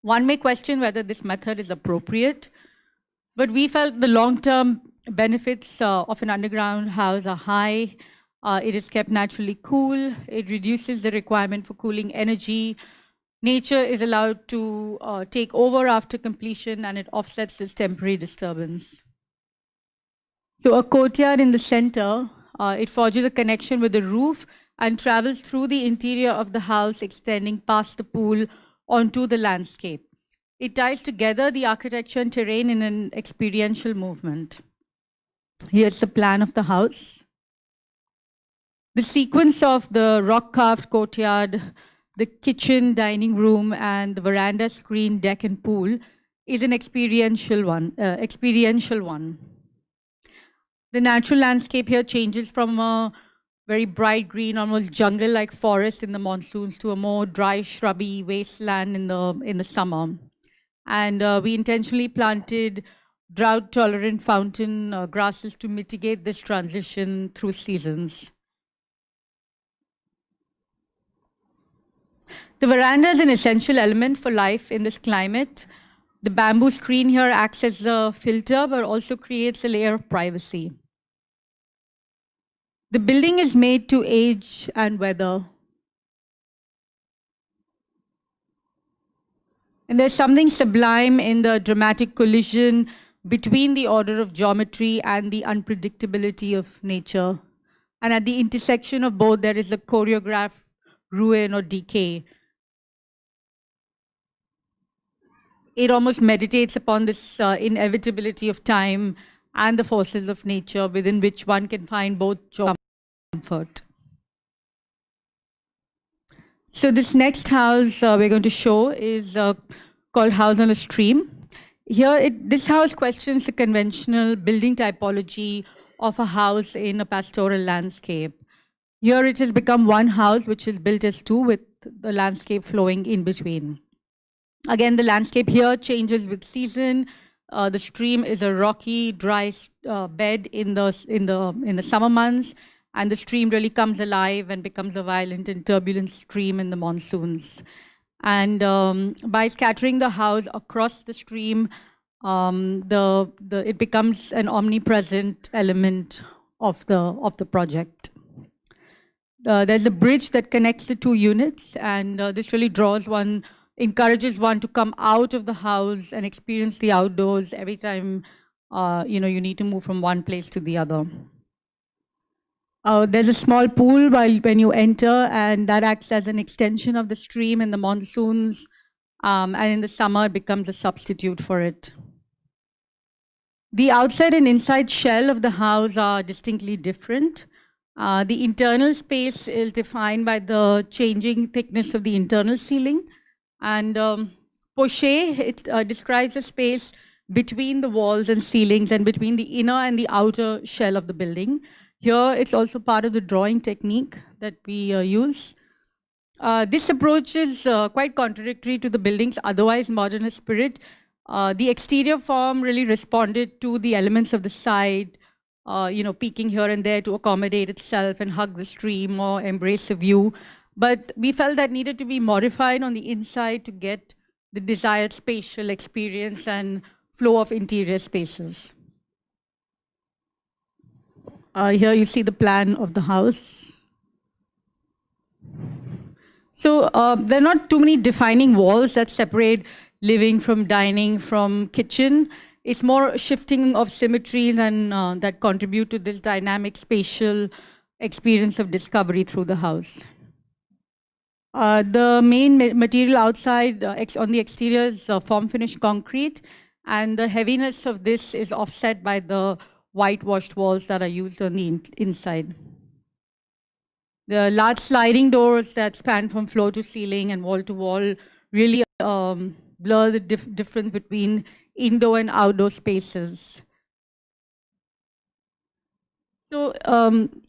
One may question whether this method is appropriate, but we felt the long-term benefits of an underground house are high. It is kept naturally cool. It reduces the requirement for cooling energy. Nature is allowed to take over after completion, and it offsets this temporary disturbance. So a courtyard in the center, it forges a connection with the roof and travels through the interior of the house, extending past the pool onto the landscape. It ties together the architecture and terrain in an experiential movement. Here's the plan of the house. The sequence of the rock-carved courtyard, the kitchen, dining room, and the veranda, screen, deck, and pool is an experiential one. The natural landscape here changes from a very bright green, almost jungle-like forest in the monsoons to a more dry, shrubby wasteland in the summer. And we intentionally planted drought-tolerant fountain grasses to mitigate this transition through seasons. The veranda is an essential element for life in this climate. The bamboo screen here acts as the filter, but also creates a layer of privacy. The building is made to age and weather. And there's something sublime in the dramatic collision between the order of geometry and the unpredictability of nature. And at the intersection of both, there is a choreographed ruin or decay. It almost meditates upon this inevitability of time and the forces of nature within which one can find both joy and comfort. So this next house we're going to show is called House on a Stream. Here, this house questions the conventional building typology of a house in a pastoral landscape. Here it has become one house which is built as two with the landscape flowing in between. Again, the landscape here changes with season. The stream is a rocky, dry bed in the summer months, and the stream really comes alive and becomes a violent and turbulent stream in the monsoons. And by scattering the house across the stream, it becomes an omnipresent element of the project. There's a bridge that connects the two units, and this really encourages one to come out of the house and experience the outdoors every time you need to move from one place to the other. There's a small pool when you enter, and that acts as an extension of the stream in the monsoons, and in the summer it becomes a substitute for it. The outside and inside shell of the house are distinctly different. The internal space is defined by the changing thickness of the internal ceiling. And poché, it describes a space between the walls and ceilings and between the inner and the outer shell of the building. Here, it's also part of the drawing technique that we use. This approach is quite contradictory to the building's otherwise modernist spirit. The exterior form really responded to the elements of the side, peeking here and there to accommodate itself and hug the stream or embrace a view. But we felt that needed to be modified on the inside to get the desired spatial experience and flow of interior spaces. Here you see the plan of the house. So there are not too many defining walls that separate living from dining from kitchen. It's more shifting of symmetries and that contribute to this dynamic spatial experience of discovery through the house. The main material outside on the exterior is form-finished concrete, and the heaviness of this is offset by the whitewashed walls that are used on the inside. The large sliding doors that span from floor to ceiling and wall to wall really blur the difference between indoor and outdoor spaces. So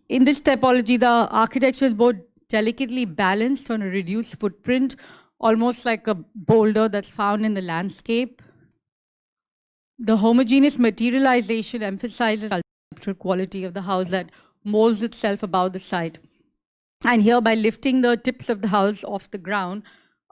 in this typology, the architecture is both delicately balanced on a reduced footprint, almost like a boulder that's found in the landscape. The homogeneous materialization emphasizes the sculptural quality of the house that molds itself above the site. And here, by lifting the tips of the house off the ground,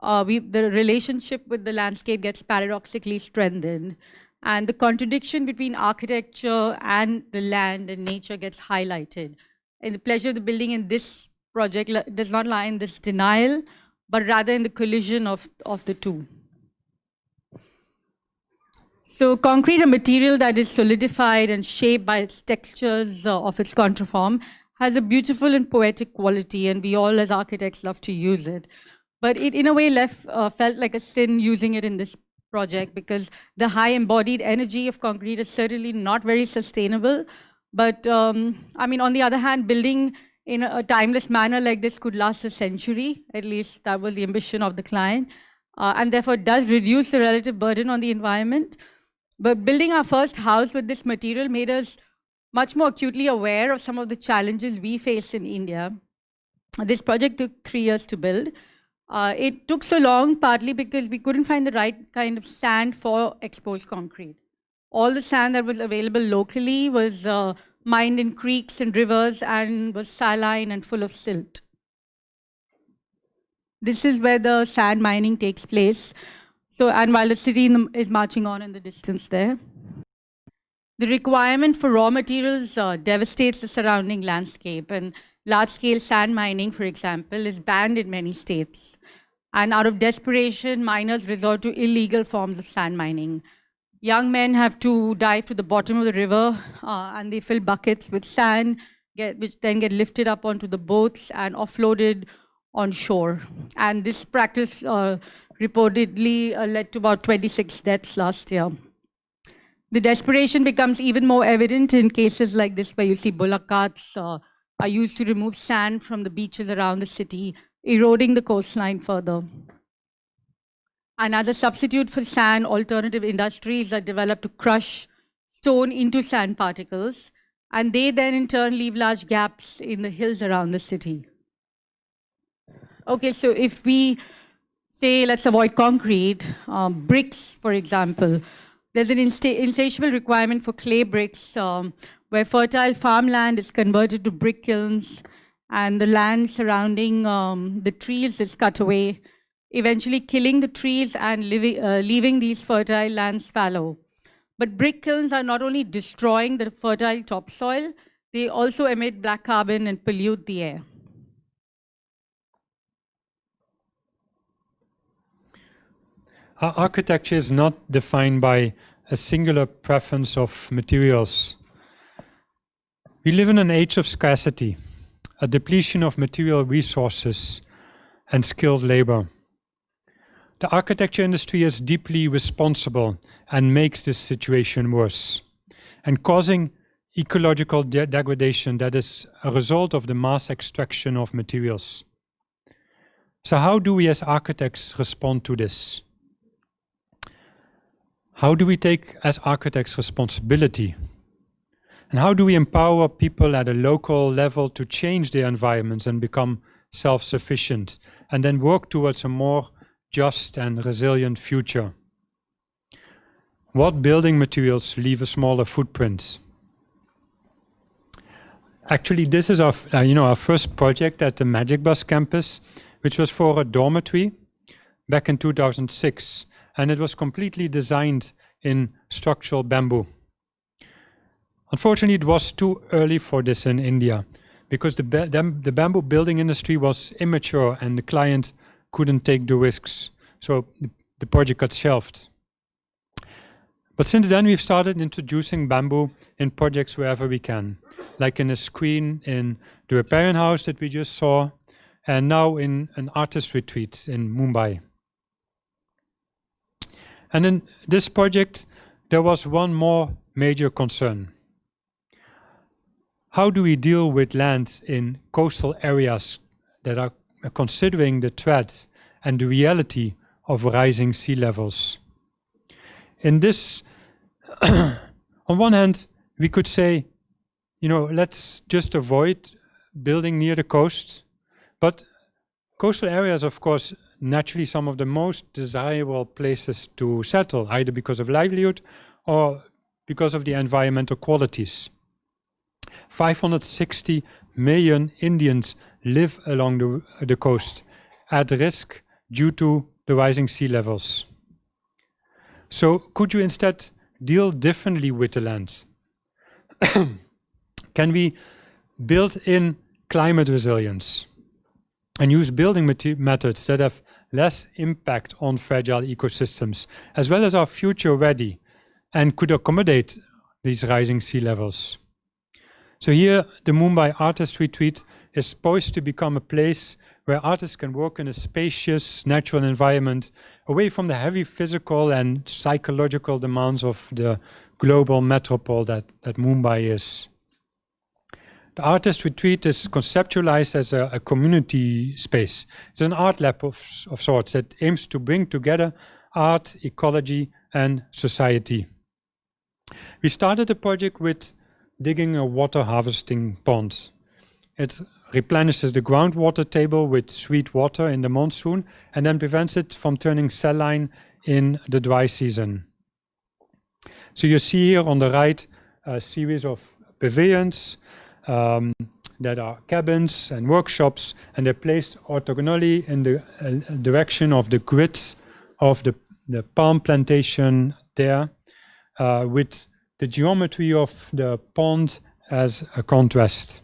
the relationship with the landscape gets paradoxically strengthened. And the contradiction between architecture and the land and nature gets highlighted. And the pleasure of the building in this project does not lie in this denial, but rather in the collision of the two. So concrete, a material that is solidified and shaped by its textures of its counterform, has a beautiful and poetic quality, and we all as architects love to use it. But it in a way felt like a sin using it in this project, because the high embodied energy of concrete is certainly not very sustainable. But I mean, on the other hand, building in a timeless manner like this could last a century. At least that was the ambition of the client. And therefore does reduce the relative burden on the environment. But building our first house with this material made us much more acutely aware of some of the challenges we face in India. This project took 3 years to build. It took so long partly because we couldn't find the right kind of sand for exposed concrete. all the sand that was available locally was mined in creeks and rivers and was saline and full of silt. This is where the sand mining takes place. So, and while the city is marching on in the distance there. The requirement for raw materials devastates the surrounding landscape, and large-scale sand mining, for example, is banned in many states. And out of desperation, miners resort to illegal forms of sand mining. Young men have to dive to the bottom of the river and they fill buckets with sand, which then get lifted up onto the boats and offloaded on shore. And this practice reportedly led to about 26 deaths last year. The desperation becomes even more evident in cases like this, where you see bullock carts are used to remove sand from the beaches around the city, eroding the coastline further. And as a substitute for sand, alternative industries are developed to crush stone into sand particles, and they then in turn leave large gaps in the hills around the city. Okay, so if we say let's avoid concrete, bricks, for example, there's an insatiable requirement for clay bricks where fertile farmland is converted to brick kilns and the land surrounding the trees is cut away, eventually killing the trees and leaving these fertile lands fallow. But brick kilns are not only destroying the fertile topsoil, they also emit black carbon and pollute the air. Our architecture is not defined by a singular preference of materials. We live in an age of scarcity, a depletion of material resources and skilled labor. The architecture industry is deeply responsible and makes this situation worse, and causing ecological degradation that is a result of the mass extraction of materials. So how do we as architects respond to this? How do we take as architects responsibility? And how do we empower people at a local level to change their environments and become self-sufficient, and then work towards a more just and resilient future? What building materials leave a smaller footprint? Actually, this is our first project at the Magic Bus campus, which was for a dormitory back in 2006. And it was completely designed in structural bamboo. Unfortunately, it was too early for this in India because the bamboo building industry was immature and the client couldn't take the risks. So the project got shelved. But since then, we've started introducing bamboo in projects wherever we can, like in a screen in the Riparian House that we just saw, and now in an artist retreat in Mumbai. And in this project, there was one more major concern. How do we deal with land in coastal areas that are considering the threat and the reality of rising sea levels? In this, on one hand, we could say, let's just avoid building near the coast. But coastal areas, of course, naturally some of the most desirable places to settle, either because of livelihood or because of the environmental qualities. 560 million Indians live along the coast at risk due to the rising sea levels. So could you instead deal differently with the land? Can we build in climate resilience and use building methods that have less impact on fragile ecosystems, as well as are future ready and could accommodate these rising sea levels? So here, the Mumbai Artist Retreat is poised to become a place where artists can work in a spacious, natural environment, away from the heavy physical and psychological demands of the global metropole that Mumbai is. The Artist Retreat is conceptualized as a community space. It's an art lab of sorts that aims to bring together art, ecology, and society. We started the project with digging a water harvesting pond. It replenishes the groundwater table with sweet water in the monsoon and then prevents it from turning saline in the dry season. So you see here on the right a series of pavilions that are cabins and workshops, and they're placed orthogonally in the direction of the grid of the palm plantation there, with the geometry of the pond as a contrast.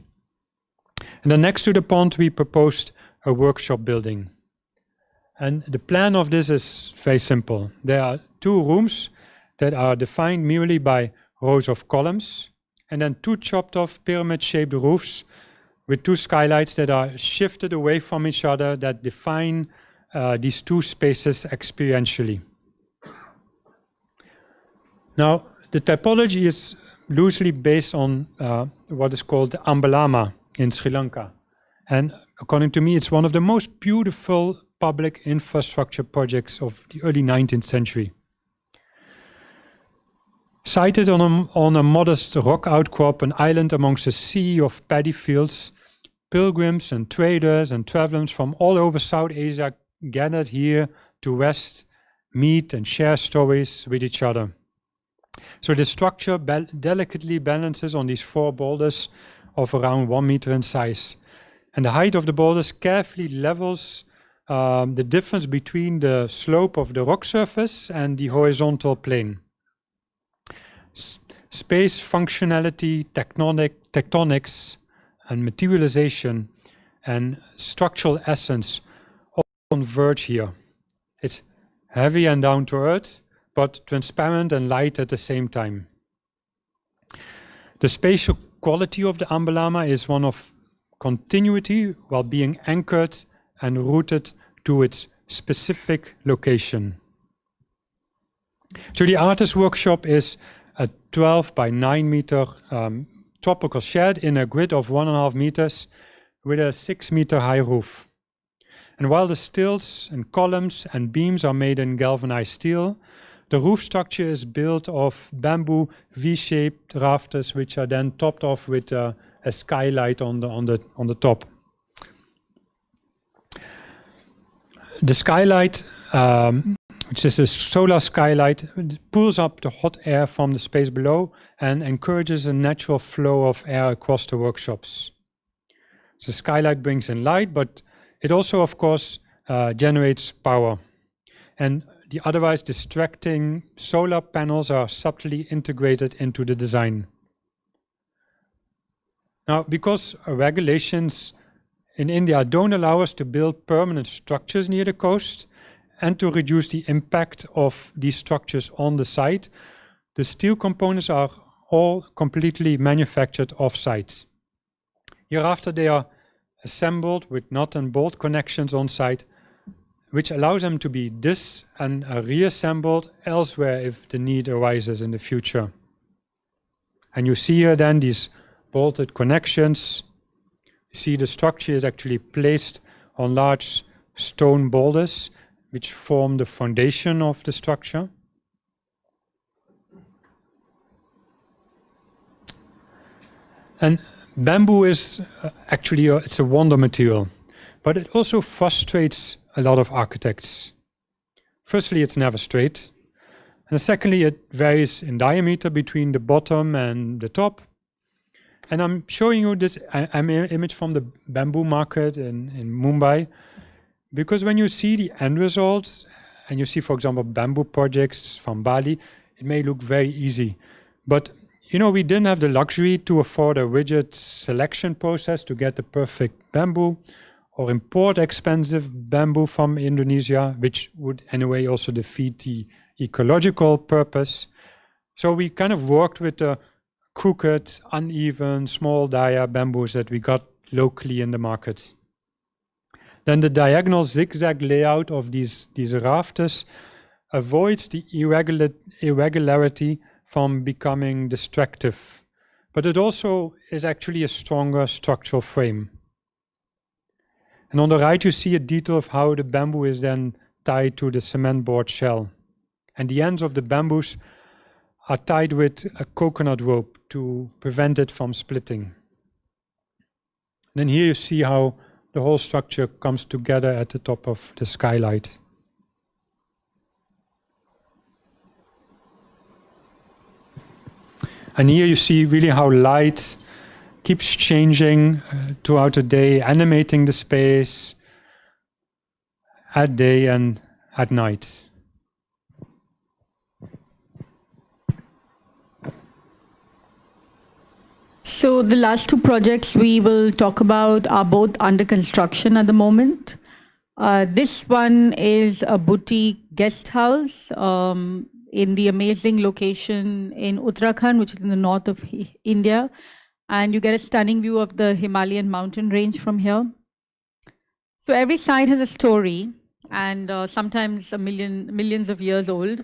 And then next to the pond, we proposed a workshop building. And the plan of this is very simple. There are 2 rooms that are defined merely by rows of columns, and then 2 chopped off pyramid-shaped roofs with 2 skylights that are shifted away from each other that define these 2 spaces experientially. Now, the typology is loosely based on what is called the Ambalama in Sri Lanka. And according to me, it's one of the most beautiful public infrastructure projects of the early 19th century. Sited on a modest rock outcrop, an island amongst a sea of paddy fields, pilgrims and traders and travelers from all over South Asia gathered here to rest, meet and share stories with each other. So the structure delicately balances on these 4 boulders of around 1 meter in size. And the height of the boulders carefully levels the difference between the slope of the rock surface and the horizontal plane. Space functionality, tectonics, and materialization and structural essence all converge here. It's heavy and down to earth, but transparent and light at the same time. The spatial quality of the Ambalama is one of continuity while being anchored and rooted to its specific location. So the artist workshop is a 12 by 9 meter tropical shed in a grid of 1.5 meters with a 6 meter high roof. And while the stilts and columns and beams are made in galvanized steel, the roof structure is built of bamboo V-shaped rafters, which are then topped off with a skylight on the top. The skylight, which is a solar skylight, pulls up the hot air from the space below and encourages a natural flow of air across the workshops. The skylight brings in light, but it also, of course, generates power. And the otherwise distracting solar panels are subtly integrated into the design. Now, because regulations in India don't allow us to build permanent structures near the coast and to reduce the impact of these structures on the site, the steel components are all completely manufactured off-site. Hereafter, they are assembled with nut and bolt connections on site, which allows them to be dis- and reassembled elsewhere if the need arises in the future. And you see here then these bolted connections. You see the structure is actually placed on large stone boulders, which form the foundation of the structure. And bamboo is actually it's a wonder material, but it also frustrates a lot of architects. Firstly, it's never straight. And secondly, it varies in diameter between the bottom and the top. And I'm showing you this image from the bamboo market in Mumbai, because when you see the end results, and you see, for example, bamboo projects from Bali, it may look very easy. But you know, we didn't have the luxury to afford a rigid selection process to get the perfect bamboo, or import expensive bamboo from Indonesia, which would anyway also defeat the ecological purpose. So we kind of worked with the crooked, uneven, small dia bamboos that we got locally in the market. Then the diagonal zigzag layout of these rafters avoids the irregularity from becoming distractive, but it also is actually a stronger structural frame. And on the right, you see a detail of how the bamboo is then tied to the cement board shell. And the ends of the bamboos are tied with a coconut rope to prevent it from splitting. And then here you see how the whole structure comes together at the top of the skylight. And here you see really how light keeps changing throughout the day, animating the space at day and at night. So the last two projects we will talk about are both under construction at the moment. This one is a boutique guest house in the amazing location in Uttarakhand, which is in the north of India. And you get a stunning view of the Himalayan mountain range from here. So every site has a story, and sometimes millions of years old.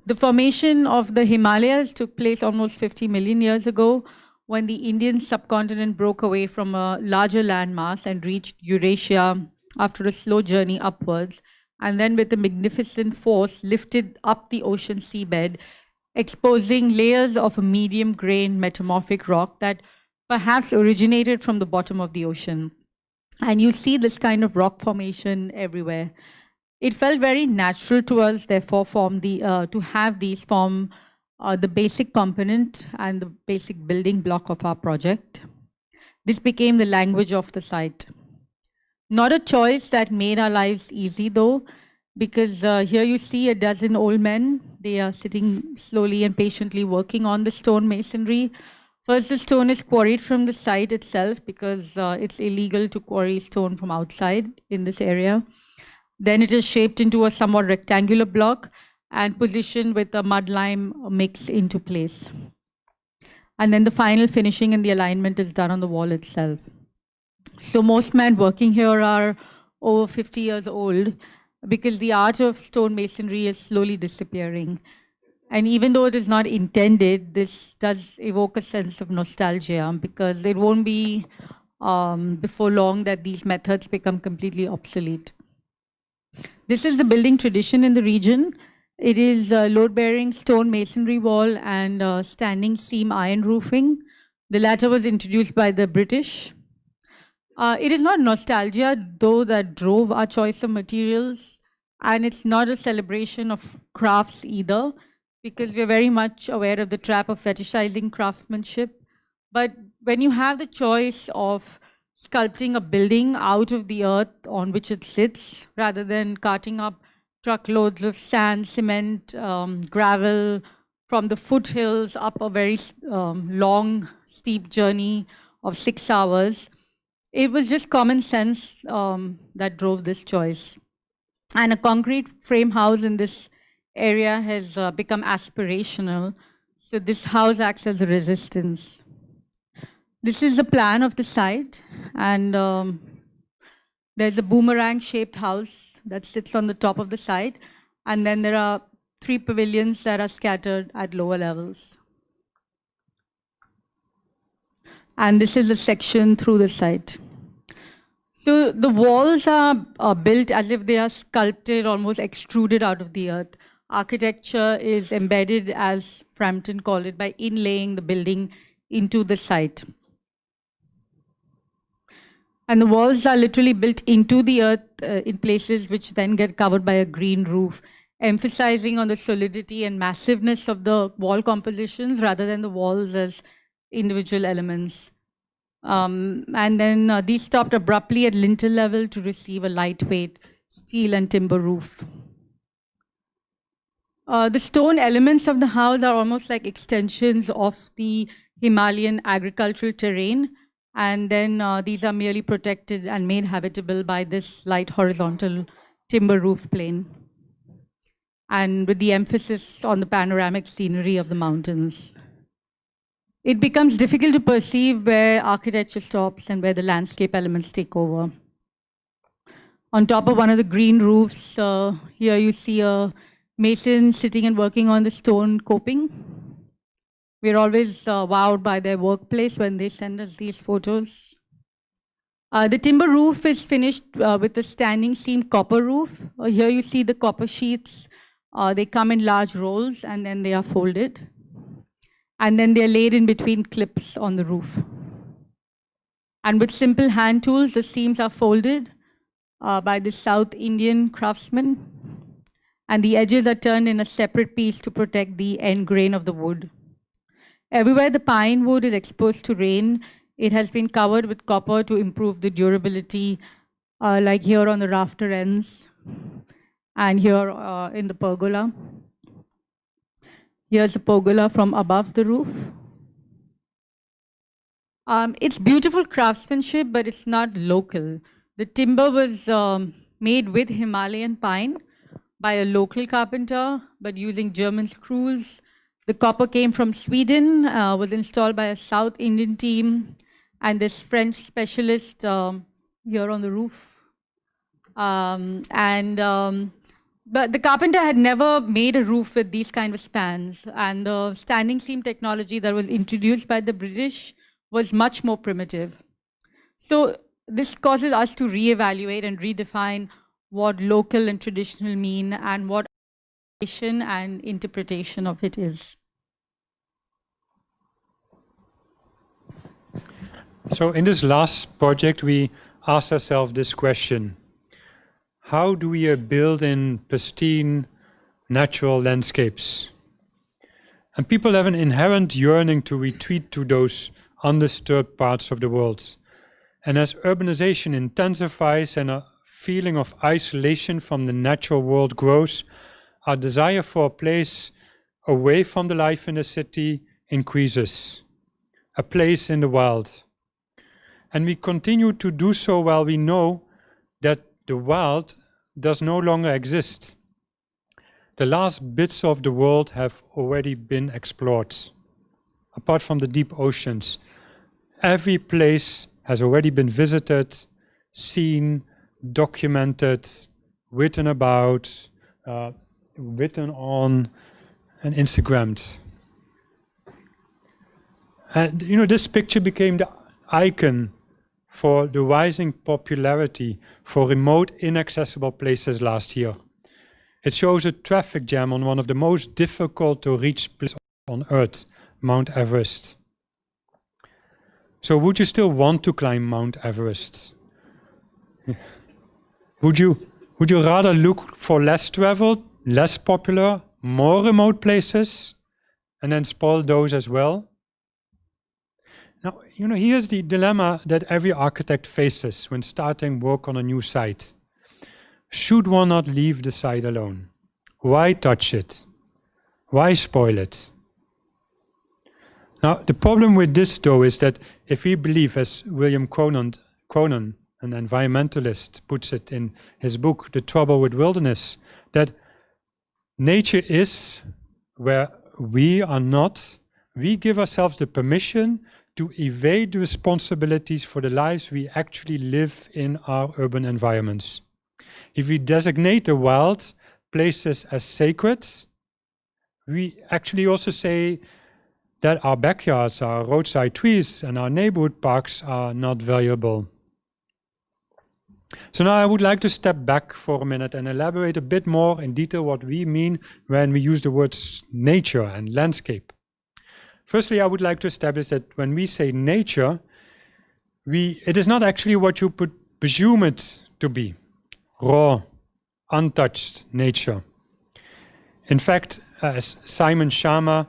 The formation of the Himalayas took place almost 50 million years ago, when the Indian subcontinent broke away from a larger landmass and reached Eurasia after a slow journey upwards, and then with a magnificent force lifted up the ocean seabed, exposing layers of a medium-grain metamorphic rock that perhaps originated from the bottom of the ocean. And you see this kind of rock formation everywhere. It felt very natural to us, therefore, to have these form the basic component and the basic building block of our project. This became the language of the site. Not a choice that made our lives easy, though, because here you see a dozen old men. They are sitting slowly and patiently working on the stone masonry. First, the stone is quarried from the site itself, because it's illegal to quarry stone from outside in this area. Then it is shaped into a somewhat rectangular block and positioned with a mud lime mix into place. And then the final finishing and the alignment is done on the wall itself. So most men working here are over 50 years old, because the art of stone masonry is slowly disappearing. And even though it is not intended, this does evoke a sense of nostalgia, because it won't be before long that these methods become completely obsolete. This is the building tradition in the region. It is load-bearing stone masonry wall and standing seam iron roofing. The latter was introduced by the British. It is not nostalgia, though, that drove our choice of materials. And it's not a celebration of crafts either, because we're very much aware of the trap of fetishizing craftsmanship. But when you have the choice of sculpting a building out of the earth on which it sits, rather than carting up truckloads of sand, cement, gravel from the foothills up a very long, steep journey of 6 hours, it was just common sense that drove this choice. And a concrete frame house in this area has become aspirational. So this house acts as a resistance. This is the plan of the site, and there's a boomerang-shaped house that sits on the top of the site, and then there are 3 pavilions that are scattered at lower levels. And this is a section through the site. So the walls are built as if they are sculpted, almost extruded out of the earth. Architecture is embedded, as Frampton called it, by inlaying the building into the site. And the walls are literally built into the earth in places which then get covered by a green roof, emphasizing on the solidity and massiveness of the wall compositions rather than the walls as individual elements. And then these stopped abruptly at lintel level to receive a lightweight steel and timber roof. The stone elements of the house are almost like extensions of the Himalayan agricultural terrain. And then these are merely protected and made habitable by this light horizontal timber roof plane, and with the emphasis on the panoramic scenery of the mountains. It becomes difficult to perceive where architecture stops and where the landscape elements take over. On top of one of the green roofs, here you see a mason sitting and working on the stone coping. We're always wowed by their workplace when they send us these photos. The timber roof is finished with a standing seam copper roof. Here you see the copper sheets. They come in large rolls and then they are folded. And then they're laid in between clips on the roof. And with simple hand tools, the seams are folded by the South Indian craftsman. And the edges are turned in a separate piece to protect the end grain of the wood. Everywhere the pine wood is exposed to rain, it has been covered with copper to improve the durability, like here on the rafter ends and here in the pergola. Here's the pergola from above the roof. It's beautiful craftsmanship, but it's not local. The timber was made with Himalayan pine by a local carpenter, but using German screws. The copper came from Sweden, was installed by a South Indian team, and this French specialist here on the roof. But the carpenter had never made a roof with these kind of spans, and the standing seam technology that was introduced by the British was much more primitive. So this causes us to reevaluate and redefine what local and traditional mean and what and interpretation of it is. So in this last project, we asked ourselves this question: how do we build in pristine natural landscapes? And people have an inherent yearning to retreat to those undisturbed parts of the world. And as urbanization intensifies and a feeling of isolation from the natural world grows, our desire for a place away from the life in the city increases, a place in the wild. And we continue to do so while we know that the wild does no longer exist. The last bits of the world have already been explored. Apart from the deep oceans, every place has already been visited, seen, documented, written about, written on, and Instagrammed. And this picture became the icon for the rising popularity for remote, inaccessible places last year. It shows a traffic jam on one of the most difficult to reach places on Earth, Mount Everest. So would you still want to climb Mount Everest? Would you rather look for less traveled, less popular, more remote places, and then spoil those as well? Now, here's the dilemma that every architect faces when starting work on a new site. Should one not leave the site alone? Why touch it? Why spoil it? Now, the problem with this, though, is that if we believe, as William Cronon, an environmentalist, puts it in his book, The Trouble with Wilderness, that nature is where we are not, we give ourselves the permission to evade the responsibilities for the lives we actually live in our urban environments. If we designate the wild places as sacred, we actually also say that our backyards, our roadside trees, and our neighborhood parks are not valuable. So now I would like to step back for a minute and elaborate a bit more in detail what we mean when we use the words nature and landscape. Firstly, I would like to establish that when we say nature, it is not actually what you would presume it to be, raw, untouched nature. In fact, as Simon Sharma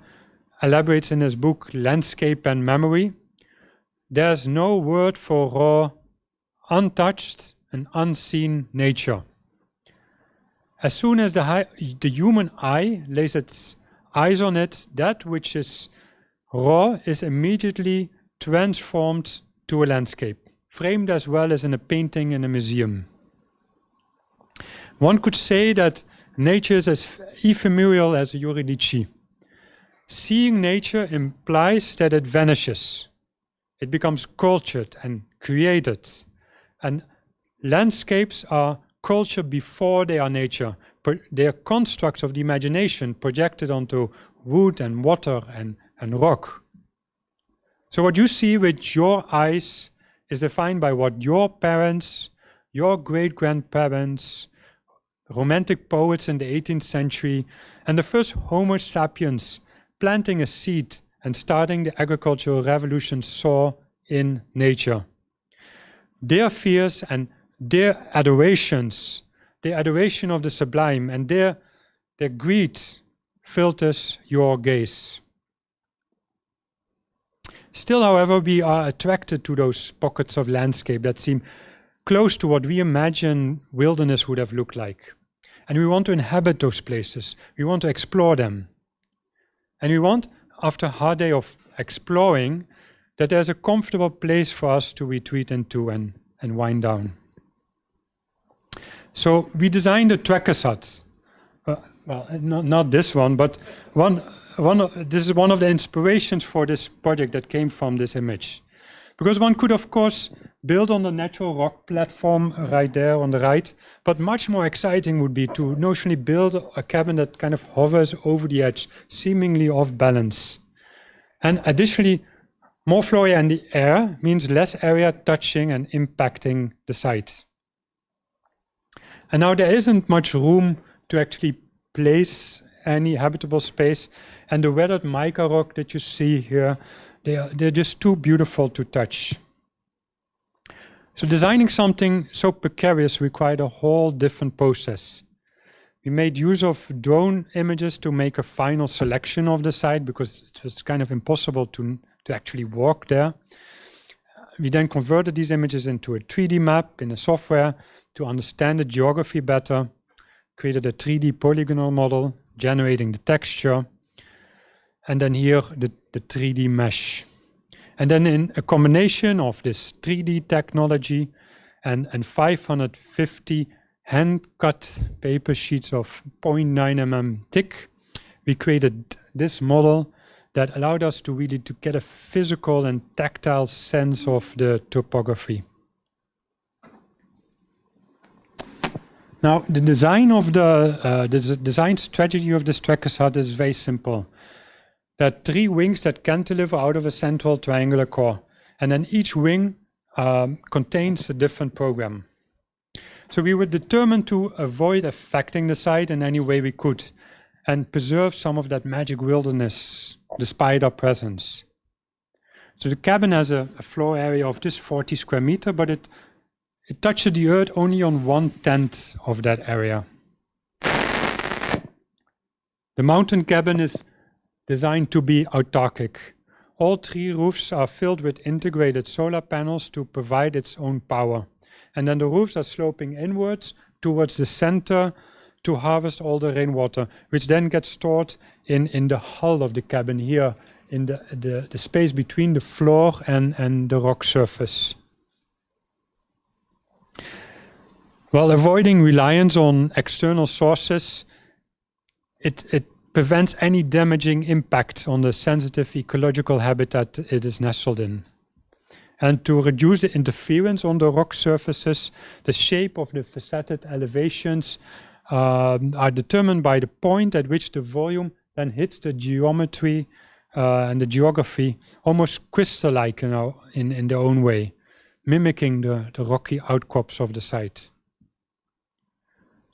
elaborates in his book Landscape and Memory, there's no word for raw, untouched and unseen nature. As soon as the human eye lays its eyes on it, that which is raw is immediately transformed to a landscape, framed as well as in a painting in a museum. One could say that nature is as ephemeral as Eurydice. Seeing nature implies that it vanishes. It becomes cultured and created. And landscapes are culture before they are nature. They are constructs of the imagination projected onto wood and water and rock. So what you see with your eyes is defined by what your parents, your great-grandparents, Romantic poets in the 18th century, and the first Homo sapiens planting a seed and starting the agricultural revolution saw in nature. Their fears and their adorations, the adoration of the sublime, and their greed filters your gaze. Still, however, we are attracted to those pockets of landscape that seem close to what we imagine wilderness would have looked like. And we want to inhabit those places. We want to explore them. And we want, after a hard day of exploring, that there's a comfortable place for us to retreat into and wind down. So we designed a trekker's hut. Well, not this one, but this is one of the inspirations for this project that came from this image. Because one could, of course, build on the natural rock platform right there on the right, but much more exciting would be to notionally build a cabin that kind of hovers over the edge, seemingly off balance. And additionally, more floor area in the air means less area touching and impacting the site. And now there isn't much room to actually place any habitable space, and the weathered mica rock that you see here, they're just too beautiful to touch. So designing something so precarious required a whole different process. We made use of drone images to make a final selection of the site because it was kind of impossible to actually walk there. We then converted these images into a 3D map in a software to understand the geography better, created a 3D polygonal model, generating the texture, and then here the 3D mesh. And then in a combination of this 3D technology and 550 hand-cut paper sheets of 0.9 mm thick, we created this model that allowed us to really get a physical and tactile sense of the topography. Now, the design of the design strategy of this trekker's hut is very simple. There are 3 wings that cantilever out of a central triangular core, and then each wing contains a different program. So we were determined to avoid affecting the site in any way we could and preserve some of that magic wilderness despite our presence. So the cabin has a floor area of just 40 square meters, but it touches the earth only on 1/10 of that area. The mountain cabin is designed to be autarkic. All 3 roofs are filled with integrated solar panels to provide its own power. And then the roofs are sloping inwards towards the center to harvest all the rainwater, which then gets stored in the hull of the cabin here, in the space between the floor and the rock surface. While avoiding reliance on external sources, it prevents any damaging impact on the sensitive ecological habitat it is nestled in. And to reduce the interference on the rock surfaces, the shape of the faceted elevations are determined by the point at which the volume then hits the geometry and the geography, almost crystal-like, in their own way, mimicking the rocky outcrops of the site.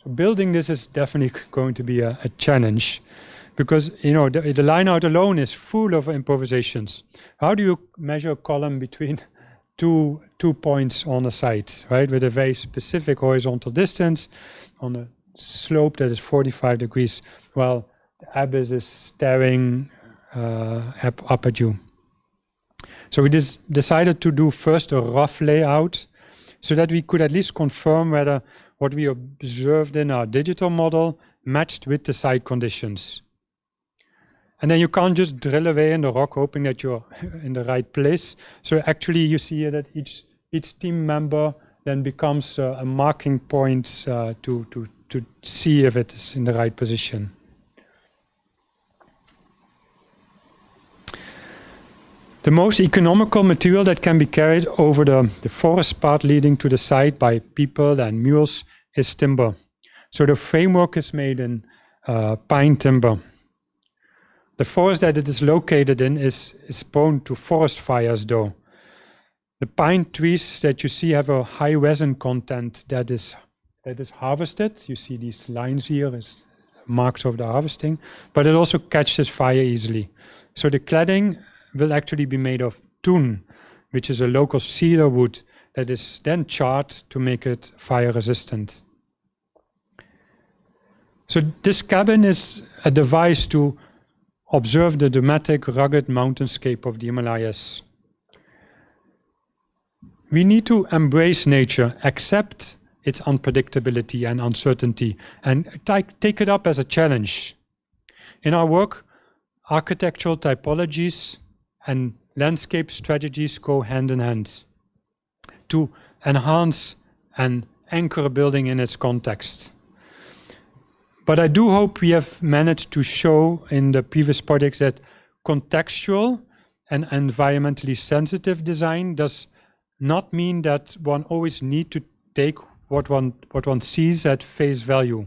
So building this is definitely going to be a challenge, because the line out alone is full of improvisations. How do you measure a column between two points on a site, right, with a very specific horizontal distance on a slope that is 45 degrees, while the abyss is staring up at you? So we decided to do first a rough layout so that we could at least confirm whether what we observed in our digital model matched with the site conditions. And then you can't just drill away in the rock hoping that you're in the right place. So actually you see here that each team member then becomes a marking point to see if it is in the right position. The most economical material that can be carried over the forest path leading to the site by people and mules is timber. So the framework is made in pine timber. The forest that it is located in is prone to forest fires, though. The pine trees that you see have a high resin content that is harvested. You see these lines here as marks of the harvesting, but it also catches fire easily. So the cladding will actually be made of tun, which is a local cedar wood that is then charred to make it fire resistant. So this cabin is a device to observe the dramatic, rugged mountainscape of the Himalayas. We need to embrace nature, accept its unpredictability and uncertainty, and take it up as a challenge. In our work, architectural typologies and landscape strategies go hand in hand to enhance and anchor a building in its context. But I do hope we have managed to show in the previous projects that contextual and environmentally sensitive design does not mean that one always need to take what one sees at face value.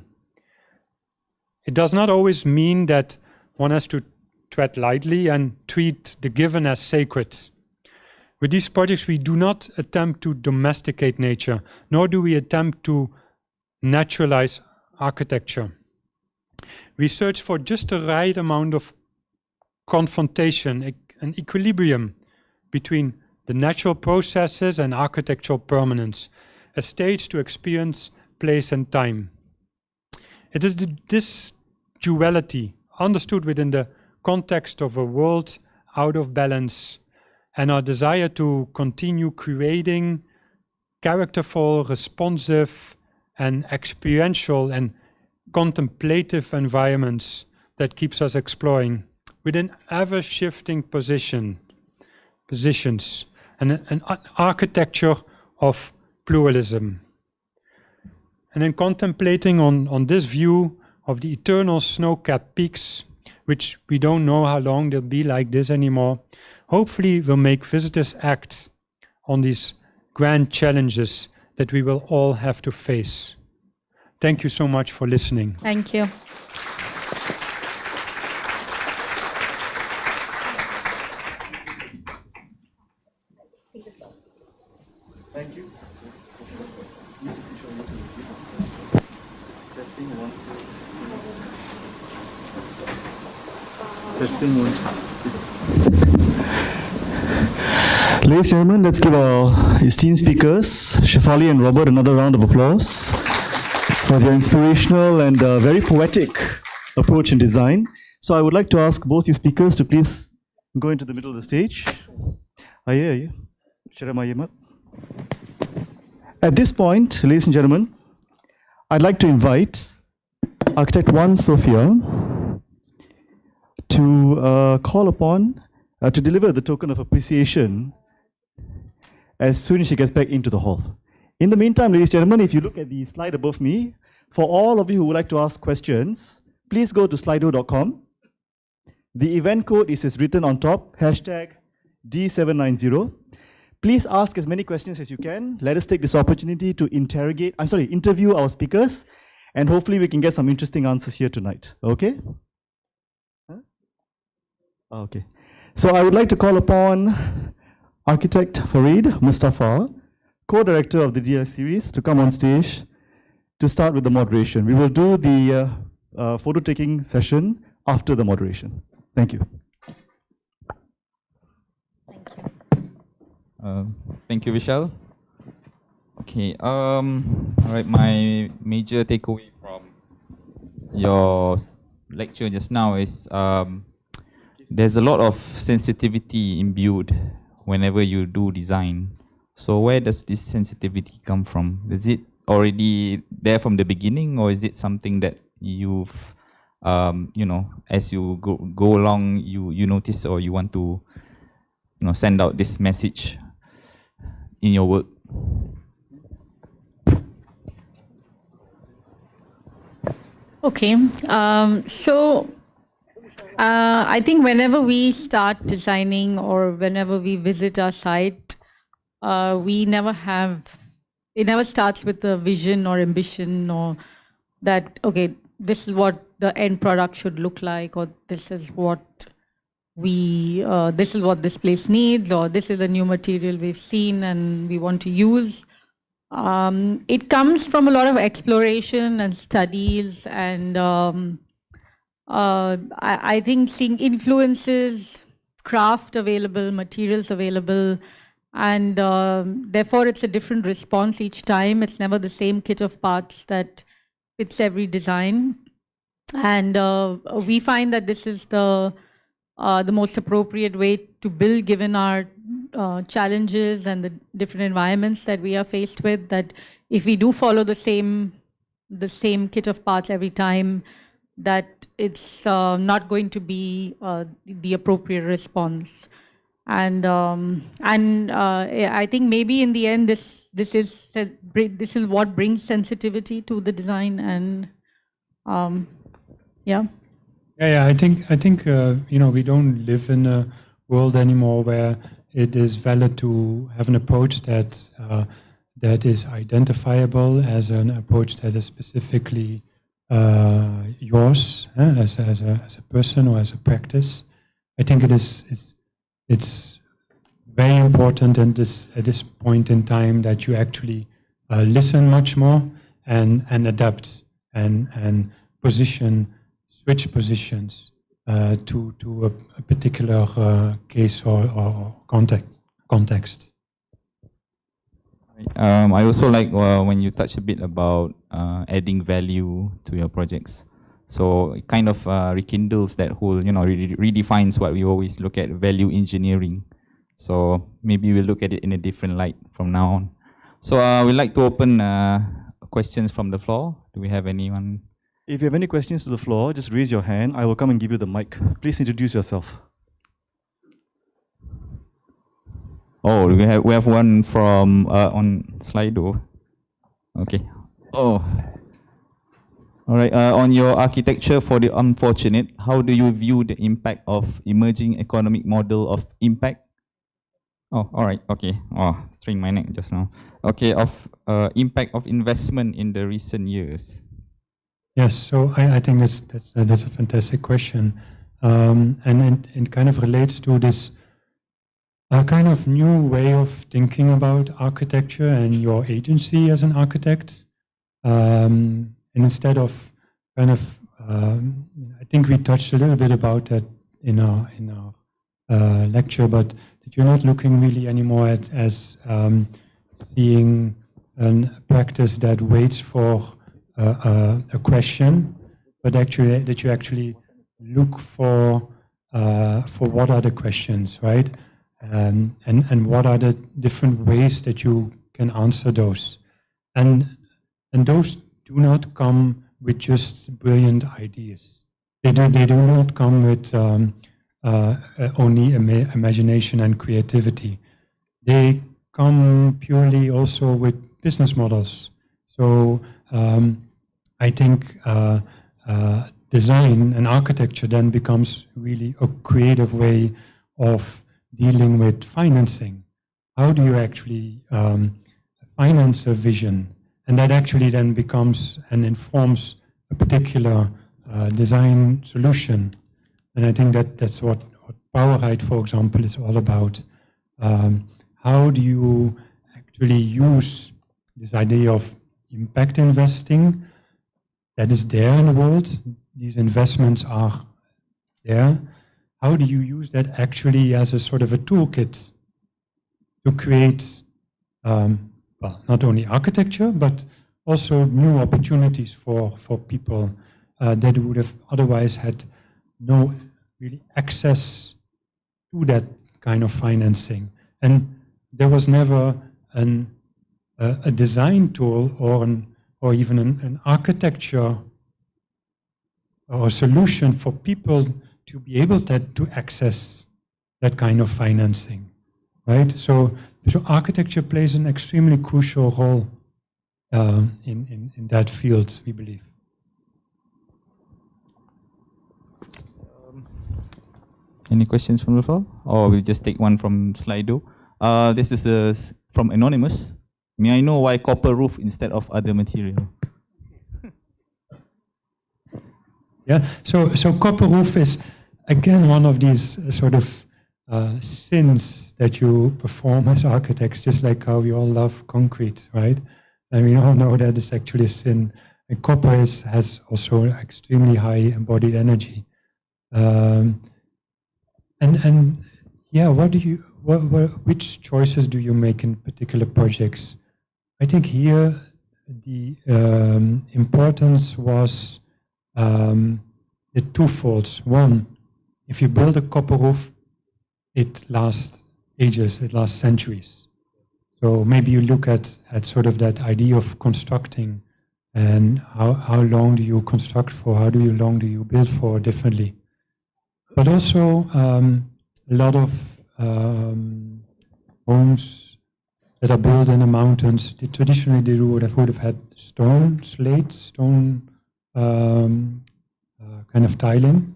It does not always mean that one has to tread lightly and treat the given as sacred. With these projects, we do not attempt to domesticate nature, nor do we attempt to naturalize architecture. We search for just the right amount of confrontation, an equilibrium between the natural processes and architectural permanence, a stage to experience place and time. It is this duality understood within the context of a world out of balance and our desire to continue creating characterful, responsive, and experiential and contemplative environments that keeps us exploring within ever-shifting positions and an architecture of pluralism. And in contemplating on this view of the eternal snow-capped peaks, which we don't know how long they'll be like this anymore, hopefully will make visitors act on these grand challenges that we will all have to face. Thank you so much for listening. Thank you. Thank you. Testing one. Ladies and gentlemen, let's give our esteemed speakers, Shefali and Robert, another round of applause for their inspirational and very poetic approach in design. So I would like to ask both you speakers to please go into the middle of the stage. Aye. At this point, ladies and gentlemen, I'd like to invite Architect Wan Sophia to call upon, to deliver the token of appreciation as soon as she gets back into the hall. In the meantime, ladies and gentlemen, if you look at the slide above me, for all of you who would like to ask questions, please go to slido.com. The event code is written on top, hashtag D790. Please ask as many questions as you can. Let us take this opportunity to interview our speakers, and hopefully we can get some interesting answers here tonight. Okay? Okay. So I would like to call upon Architect Verrijt Mustafa, co-director of the DLS series, to come on stage to start with the moderation. We will do the photo taking session after the moderation. Thank you. Thank you, Vishal. Okay. All right. My major takeaway from your lecture just now is there's a lot of sensitivity imbued whenever you do design. So where does this sensitivity come from? Is it already there from the beginning, or is it something that you've, as you go along, you notice, or you want to, send out this message in your work? Okay. I think whenever we start designing or whenever we visit our site, it never starts with a vision or ambition or that, okay, this is what the end product should look like, or this is what this place needs, or this is a new material we've seen and we want to use. It comes from a lot of exploration and studies, and I think seeing influences, craft available, materials available, and therefore it's a different response each time. It's never the same kit of parts that fits every design. And we find that this is the most appropriate way to build given our challenges and the different environments that we are faced with, that if we do follow the same kit of parts every time, that it's not going to be the appropriate response. And I think maybe in the end, this is what brings sensitivity to the design. And yeah. Yeah, I think we don't live in a world anymore where it is valid to have an approach that is identifiable as an approach that is specifically yours as a person or as a practice. I think it's very important at this point in time that you actually listen much more and adapt and switch positions to a particular case or context. I also like when you touch a bit about adding value to your projects. So it kind of rekindles that whole, redefines what we always look at, value engineering. So maybe we'll look at it in a different light from now on. So we'd like to open questions from the floor. Do we have anyone? If you have any questions to the floor, just raise your hand. I will come and give you the mic. Please introduce yourself. Oh, we have one from on Slido. Okay. Oh. All right. On your architecture for the unfortunate, how do you view the impact of emerging economic model of impact? Oh, all right. Okay. Oh, strained my neck just now. Okay. Of impact of investment in the recent years. Yes. So I think that's a fantastic question, and it kind of relates to this kind of new way of thinking about architecture and your agency as an architect. And instead of kind of, I think we touched a little bit about that in our lecture, but that you're not looking really anymore at as seeing a practice that waits for a question, but actually that you actually look for what are the questions, right? And what are the different ways that you can answer those, and those do not come with just brilliant ideas. They do not come with only imagination and creativity. They come purely also with business models. So I think design and architecture then becomes really a creative way of dealing with financing. How do you actually finance a vision? And that actually then becomes and informs a particular design solution. And I think that's what Verrijt, for example, is all about. How do you actually use this idea of impact investing that is there in the world? These investments are there. How do you use that actually as a sort of a toolkit to create, well, not only architecture, but also new opportunities for people that would have otherwise had no really access to that kind of financing. And there was never a design tool or even an architecture or a solution for people to be able to access that kind of financing, right? So architecture plays an extremely crucial role in that field, we believe. Any questions from the floor? Or we'll just take one from Slido. This is from Anonymous. May I know why copper roof instead of other material? Yeah, so copper roof is again one of these sort of sins that you perform as architects, just like how we all love concrete, right? And we all know that it's actually a sin. And copper has also extremely high embodied energy. And yeah, which choices do you make in particular projects? I think here the importance was the twofolds. One, if you build a copper roof, it lasts ages, it lasts centuries. So maybe you look at sort of that idea of constructing and how long do you construct for, how long do you build for differently. But also a lot of homes that are built in the mountains, traditionally they would have had stone, slate, stone kind of tiling.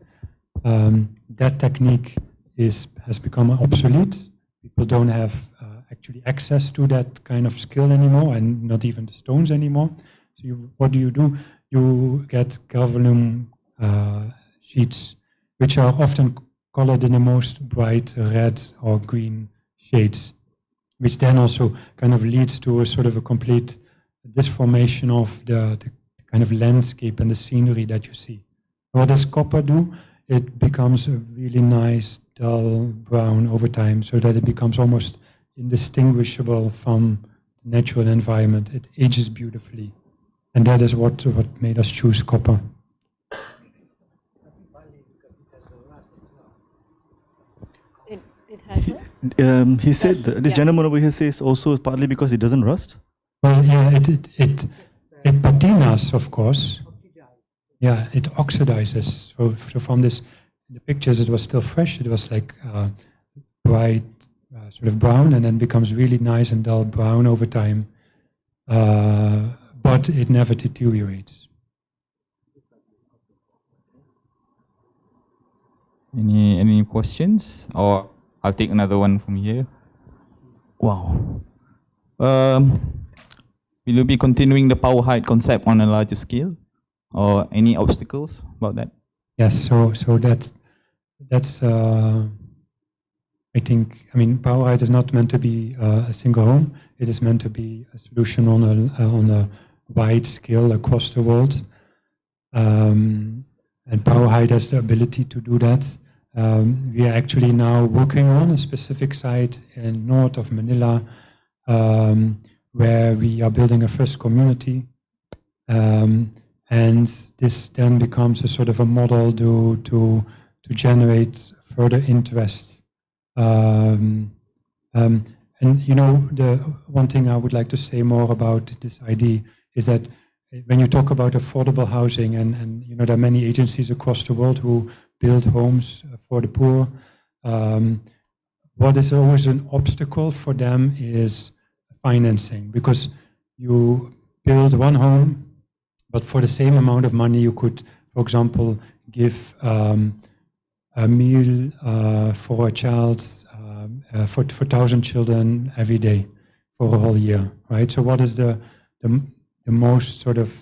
That technique has become obsolete. People don't have actually access to that kind of skill anymore, and not even the stones anymore. So what do? You get galvanum sheets, which are often colored in the most bright red or green shades, which then also kind of leads to a sort of a complete disformation of the kind of landscape and the scenery that you see. What does copper do? It becomes a really nice dull brown over time, so that it becomes almost indistinguishable from the natural environment. It ages beautifully. And that is what made us choose copper. It has it? He said, this gentleman over here says also partly because it doesn't rust. Well, yeah, it patinas, of course. Yeah, it oxidizes. So from the pictures, it was still fresh. It was like bright, sort of brown, and then becomes really nice and dull brown over time. But it never deteriorates. Any questions? Or I'll take another one from here. Wow. Will you be continuing the power height concept on a larger scale? Or any obstacles about that? Yes, so that's I think, I mean, power height is not meant to be a single home. It is meant to be a solution on a wide scale across the world. And power height has the ability to do that. We are actually now working on a specific site in north of Manila, where we are building a first community. And this then becomes a sort of a model to generate further interest. And you know, the one thing I would like to say more about this idea is that when you talk about affordable housing, and you know, there are many agencies across the world who build homes for the poor. What is always an obstacle for them is financing, because you build one home, but for the same amount of money, you could, for example, give a meal for a child, for 1,000 children every day for a whole year, right? So what is the most sort of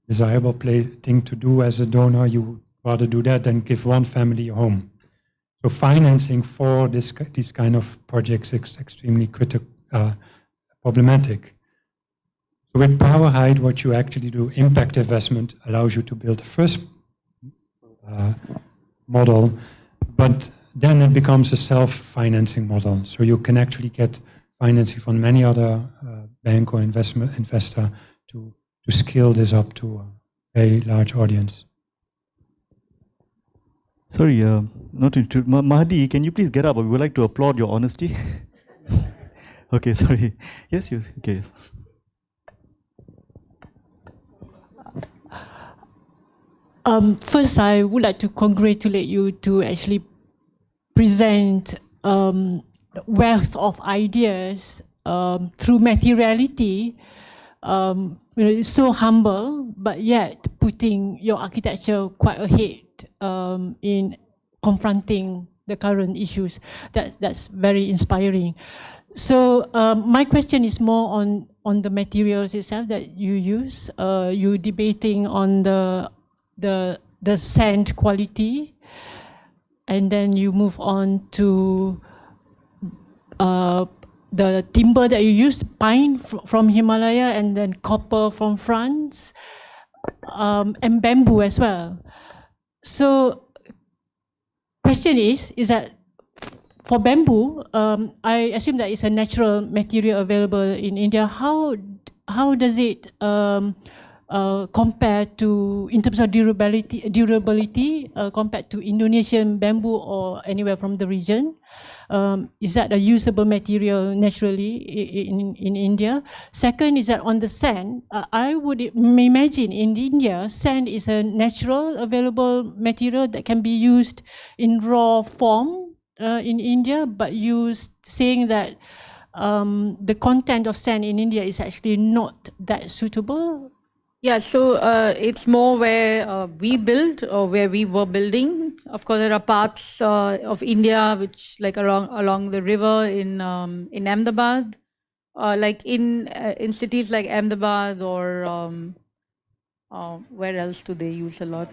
desirable thing to do as a donor? You would rather do that than give one family a home. So financing for these kind of projects is extremely problematic. So with power height, what you actually do, impact investment allows you to build the first model, but then it becomes a self-financing model. So you can actually get financing from many other bank or investor to scale this up to a very large audience. Sorry, not to intrude. Mahdi, can you please get up? We would like to applaud your honesty. Okay, sorry. Yes, yes. Okay. Yes. First, I would like to congratulate you to actually present wealth of ideas through materiality. It's so humble, but yet putting your architecture quite ahead in confronting the current issues. That's very inspiring. So my question is more on the materials itself that you use. You debating on the sand quality, and then you move on to the timber that you use, pine from Himalaya, and then copper from France, and bamboo as well. So question is that for bamboo, I assume that it's a natural material available in India. How does it compared to, in terms of durability compared to Indonesian bamboo or anywhere from the region? Is that a usable material naturally in India? Second is that on the sand, I would imagine in India, sand is a natural available material that can be used in raw form in India, but you saying that the content of sand in India is actually not that suitable. Yeah, so it's more where we build or where we were building. Of course, there are parts of India which, like along the river in Ahmedabad, like in cities like Ahmedabad or where else do they use a lot?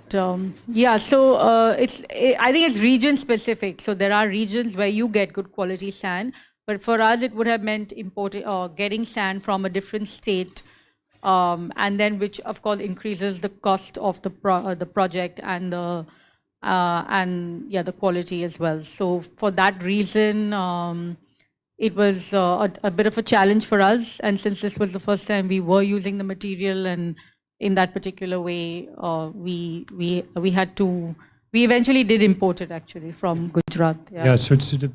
Yeah, so I think it's region specific. So there are regions where you get good quality sand, but for us it would have meant importing or getting sand from a different state. And then which of course increases the cost of the project and the quality as well. So for that reason, it was a bit of a challenge for us. And since this was the first time we were using the material and in that particular way, we eventually did import it actually from Gujarat. Yeah, so the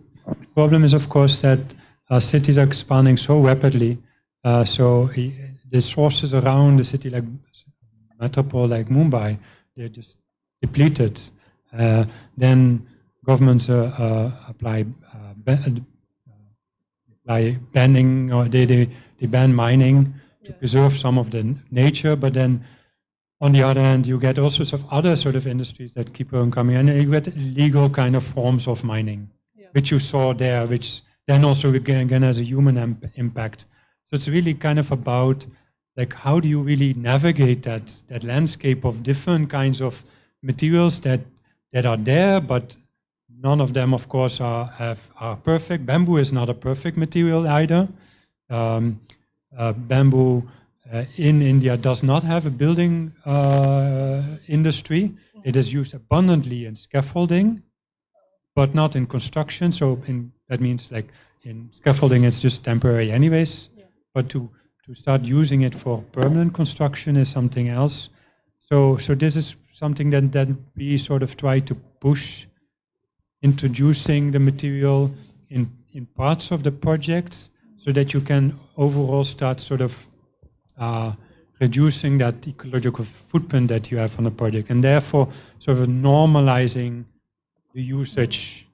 problem is of course that cities are expanding so rapidly. So the sources around the city, like metropole, like Mumbai, they're just depleted. Then governments apply banning, or they ban mining to preserve some of the nature. But then, on the other hand, you get all sorts of other sort of industries that keep on coming, and you get illegal kind of forms of mining, which you saw there, which then also again has a human impact. So it's really kind of about like how do you really navigate that landscape of different kinds of materials that are there, but none of them, of course, are perfect. Bamboo is not a perfect material either. Bamboo in India does not have a building industry. It is used abundantly in scaffolding, but not in construction. So that means like in scaffolding, it's just temporary anyways. But to start using it for permanent construction is something else. So this is something that we sort of try to push, introducing the material in parts of the projects so that you can overall start sort of reducing that ecological footprint that you have on the project, and therefore sort of normalizing the usage.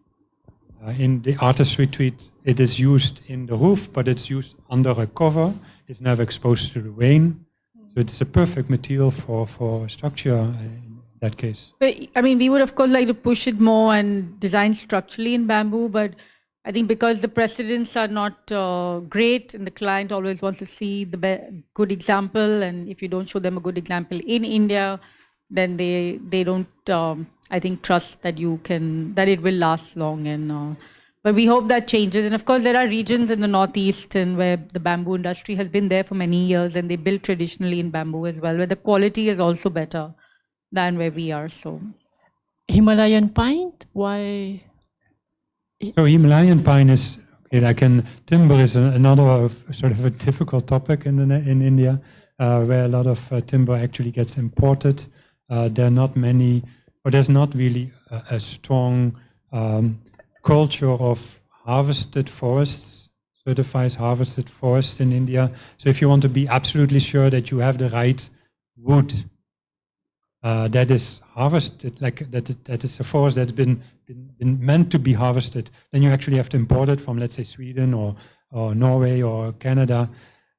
In the artist retreat, it is used in the roof, but it's used under a cover. It's never exposed to the rain. So it's a perfect material for structure in that case. But, I mean, we would of course like to push it more and design structurally in bamboo, but I think because the precedents are not great and the client always wants to see the good example, and if you don't show them a good example in India, then they don't, I think, trust that that it will last long. And but we hope that changes. And of course, there are regions in the Northeast and where the bamboo industry has been there for many years, and they build traditionally in bamboo as well, where the quality is also better than where we are. So Himalayan pine, why? So Himalayan pine is, timber is another sort of a difficult topic in India, where a lot of timber actually gets imported. There are not many, or there's not really a strong culture of harvested forests, certified harvested forests in India. So if you want to be absolutely sure that you have the right wood that is harvested, like that is a forest that's been meant to be harvested, then you actually have to import it from, let's say, Sweden or Norway or Canada.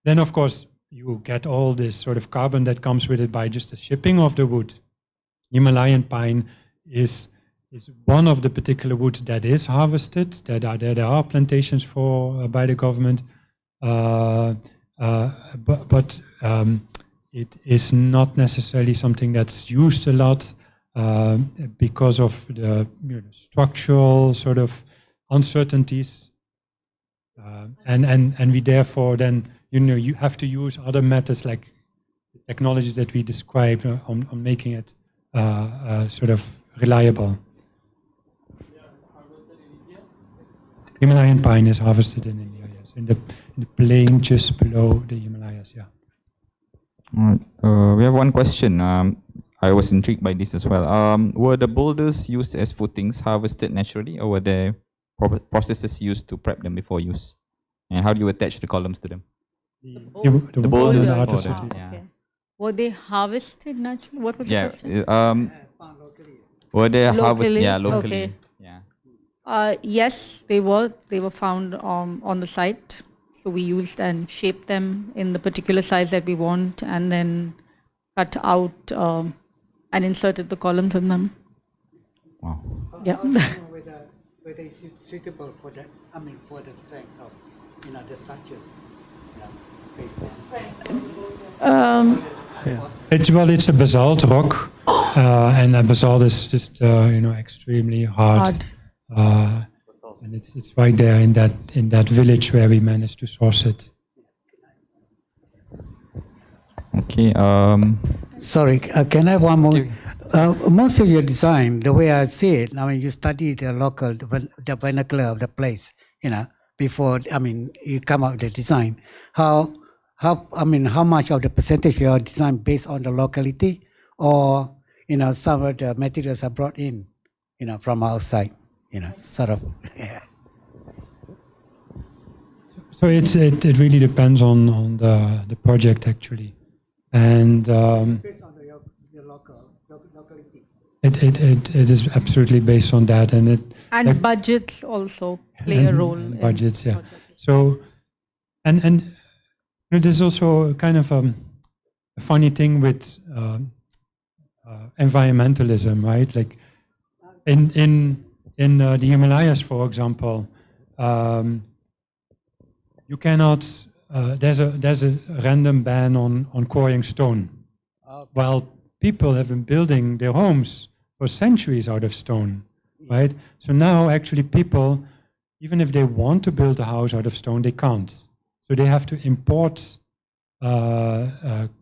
Then, of course, you get all this sort of carbon that comes with it by just the shipping of the wood. Himalayan pine is one of the particular woods that is harvested. There are plantations for by the government, but it is not necessarily something that's used a lot because of the structural sort of uncertainties, and we therefore then you have to use other methods like the technologies that we described on making it sort of reliable. Himalayan pine is harvested in India, yes, in the plain just below the Himalayas, yeah. Alright, we have one question. I was intrigued by this as well. Were the boulders used as footings harvested naturally, or were there processes used to prep them before use? And how do you attach the columns to them? The boulders. artist. Boulder, Ah, yeah. okay. Were they harvested naturally? What was the Yeah. question? Were they harvested? Locally? Yeah, locally. Okay. Yeah. Yes, they were. They were found on the site. So we used and shaped them in the particular size that we want, and then cut out and inserted the columns in them. Wow. Yeah. Whether it's suitable for that, I mean, for the strength of, the structures. It's a basalt rock, and a basalt is just extremely hard. And it's right there in that village where we managed to source it. Okay. Sorry, can I have one more? Most of your design, the way I see it, I mean, you study the local, the vernacular of the place, before, you come up with the design. How much of the percentage of your design based on the locality, or, some of the materials are brought in, from outside, sort of. Yeah. So it really depends on the project actually, and Based on your locality. it is absolutely based on that, and Budgets also play a role. and in budgets, yeah. projects. So, and there's also kind of a funny thing with environmentalism, right? Like in the Himalayas, for example, you cannot. There's a random ban on quarrying stone, while people have been building their homes for centuries out of stone, right? So now actually people, even if they want to build a house out of stone, they can't. So they have to import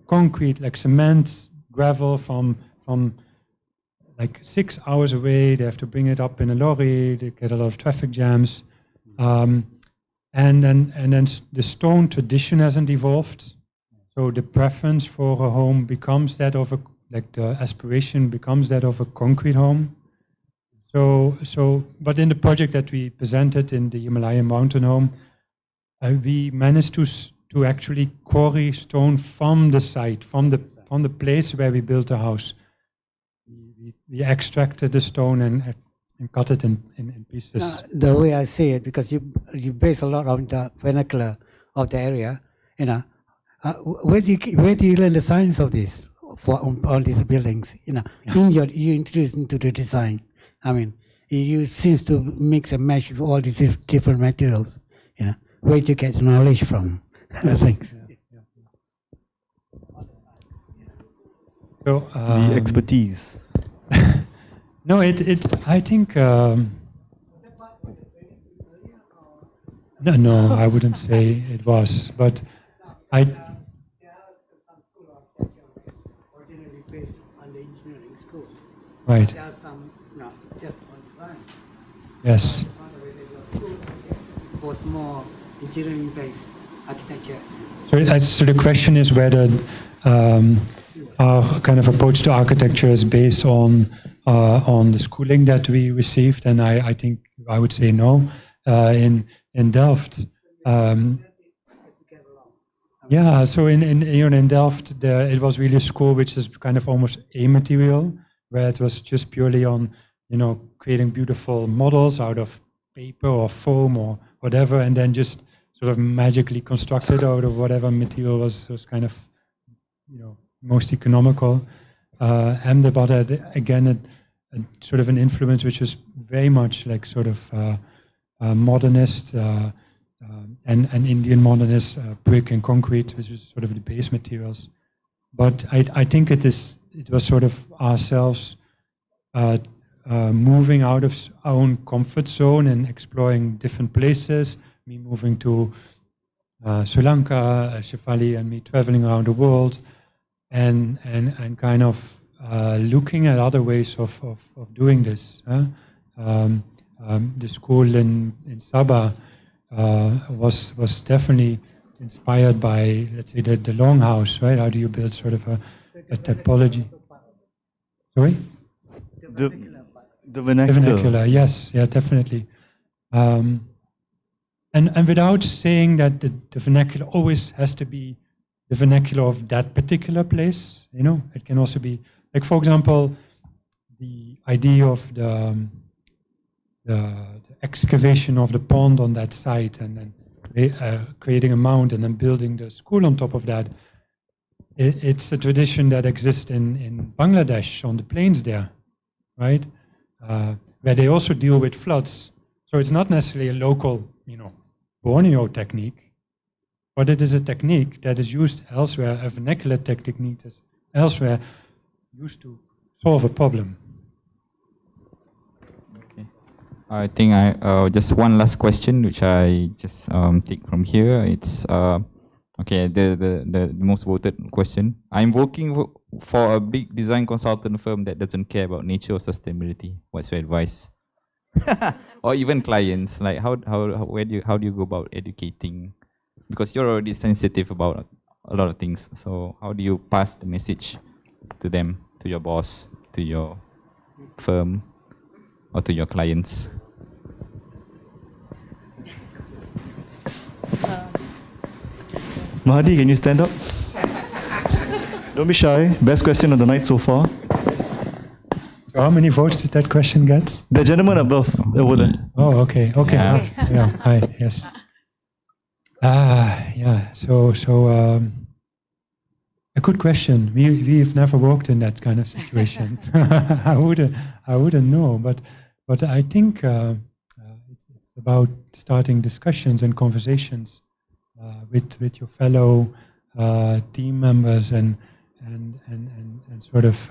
concrete, like cement, gravel from like 6 hours away. They have to bring it up in a lorry. They get a lot of traffic jams. And then the stone tradition hasn't evolved. So the preference for a home becomes that of the aspiration becomes that of a concrete home. But in the project that we presented in the Himalayan mountain home, we managed to actually quarry stone from the site, from the place where we built the house. We extracted the stone and cut it in pieces. The way I see it, because you base a lot on the vernacular of the area, where do you learn the science of this for all these buildings? You introduce into the design. I mean, you seems to mix and match with all these different materials. Where do you get the knowledge from? Thanks. So The expertise. no, I think. No, I wouldn't say it was, but Originally based on the engineering school. right. There are some, just on design. Yes. It was more engineering-based architecture. So the question is whether our kind of approach to architecture is based on the schooling that we received, and I think I would say no. In Delft, yeah. So in Delft, it was really a school which is kind of almost amaterial, where it was just purely on creating beautiful models out of paper or foam or whatever, and then just sort of magically constructed out of whatever material was kind of most economical. And but again, a sort of an influence which was very much like sort of modernist and Indian modernist brick and concrete, which is sort of the base materials. But I think it was sort of ourselves moving out of our own comfort zone and exploring different places. Me moving to Sri Lanka, Shefali and me traveling around the world, and kind of looking at other ways of doing this. The school in Sabah was definitely inspired by, let's say, the longhouse, right? How do you build sort of a typology? Sorry? The The vernacular. vernacular, yes, yeah, definitely. And without saying that the vernacular always has to be the vernacular of that particular place, you know, it can also be, like, for example, the idea of the excavation of the pond on that site and then creating a mound and then building the school on top of that. It's a tradition that exists in Bangladesh on the plains there, right? Where they also deal with floods. So it's not necessarily a local, you know, Borneo technique, but it is a technique that is used elsewhere, a vernacular technique that's elsewhere used to solve a problem. Okay. I think just one last question, which I just take from here. It's okay. The most voted question. I'm working for a big design consultant firm that doesn't care about nature or sustainability. What's your advice? Or even clients, like how do you go about educating? Because you're already sensitive about a lot of things. So how do you pass the message to them, to your boss, to your firm, or to your clients? Mahadi, can you stand up? Don't be shy. Best question of the night so far. So how many votes did that question get? The gentleman above, over there. Oh, okay, okay. Yeah. Yeah, hi, yes. Yeah, so a good question. We've never worked in that kind of situation. I wouldn't know, but I think it's about starting discussions and conversations with your fellow team members and sort of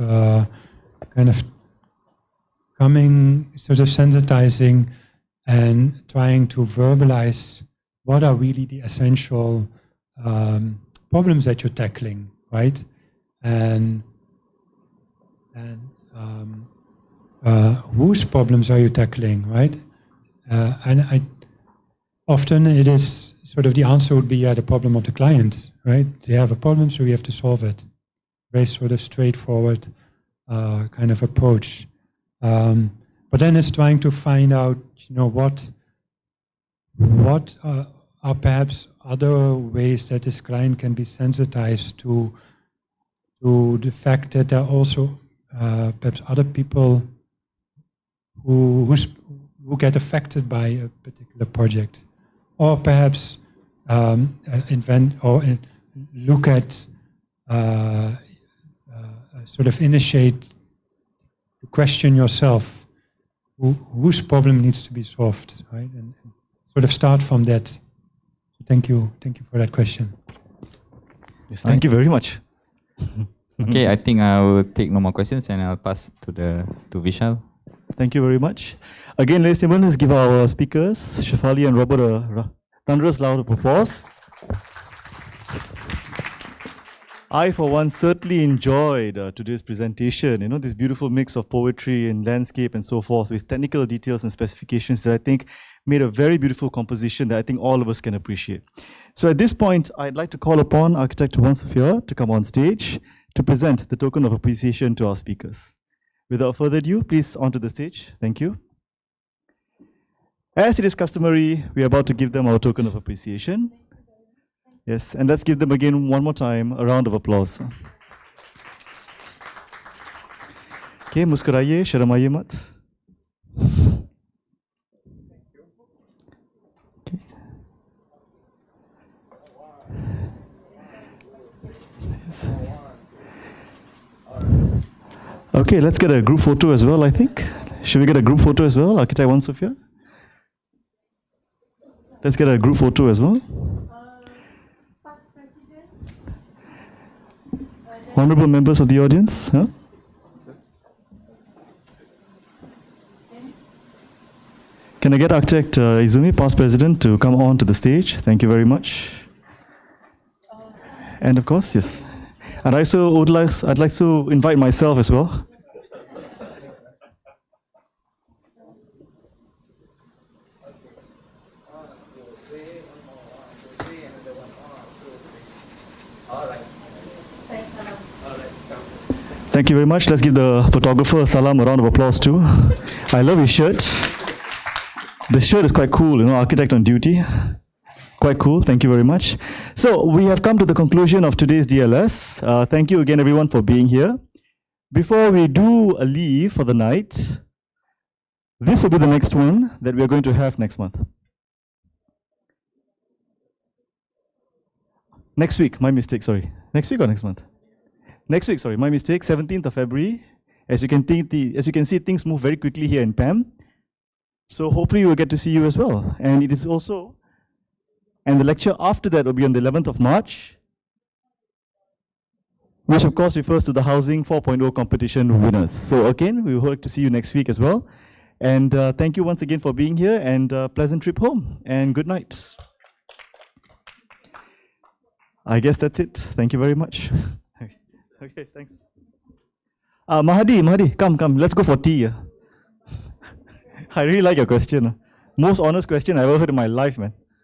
kind of coming, sort of sensitizing and trying to verbalize what are really the essential problems that you're tackling, right? And whose problems are you tackling, right? And often it is sort of the answer would be, yeah, the problem of the client, right? They have a problem, so we have to solve it. Very sort of straightforward kind of approach. But then it's trying to find out, you know, what are perhaps other ways that this client can be sensitized to the fact that there are also perhaps other people who get affected by a particular project, or perhaps invent or look at sort of initiate to question yourself whose problem needs to be solved, right? And sort of start from that. So thank you for that question. Yes, thank you very much. Okay, I think I will take no more questions and I'll pass to Vishal. Thank you very much. Again, ladies and gentlemen, let's give our speakers, Shefali and Robert, a thunderous round of applause. I, for one, certainly enjoyed today's presentation. You know, this beautiful mix of poetry and landscape and so forth with technical details and specifications that I think made a very beautiful composition that I think all of us can appreciate. So at this point, I'd like to call upon Architect Sophia to come on stage to present the token of appreciation to our speakers. Without further ado, please onto the stage. Thank you. As it is customary, we are about to give them our token of appreciation. Yes, and let's give them again one more time a round of applause. Okay, muskuraiye, sharmaiye mat. Okay, let's get a group photo as well, I think. Should we get a group photo as well, Architect Sophia? Let's get a group photo as well. Honorable members of the audience, huh? Can I get Architect Izumi, past president, to come on to the stage? Thank you very much. And of course, yes. And I'd like to invite myself as well. Thank you very much. Let's give the photographer a salam, a round of applause too. I love his shirt. The shirt is quite cool, you know, architect on duty. Quite cool. Thank you very much. So we have come to the conclusion of today's DLS. Thank you again, everyone, for being here. Before we do a leave for the night, this will be the next one that we are going to have next month. Next week, my mistake, sorry. Next week or next month? Next week, sorry, my mistake, 17th of February. As you can see, things move very quickly here in PAM. So hopefully we'll get to see you as well. And it is also, and the lecture after that will be on the 11th of March, which of course refers to the Housing 4.0 competition winners. So again, we hope to see you next week as well. And thank you once again for being here, and pleasant trip home, and good night. I guess that's it. Thank you very much. Okay, thanks. Mahadi, come, let's go for tea. I really like your question. Most honest question I ever heard in my life, man.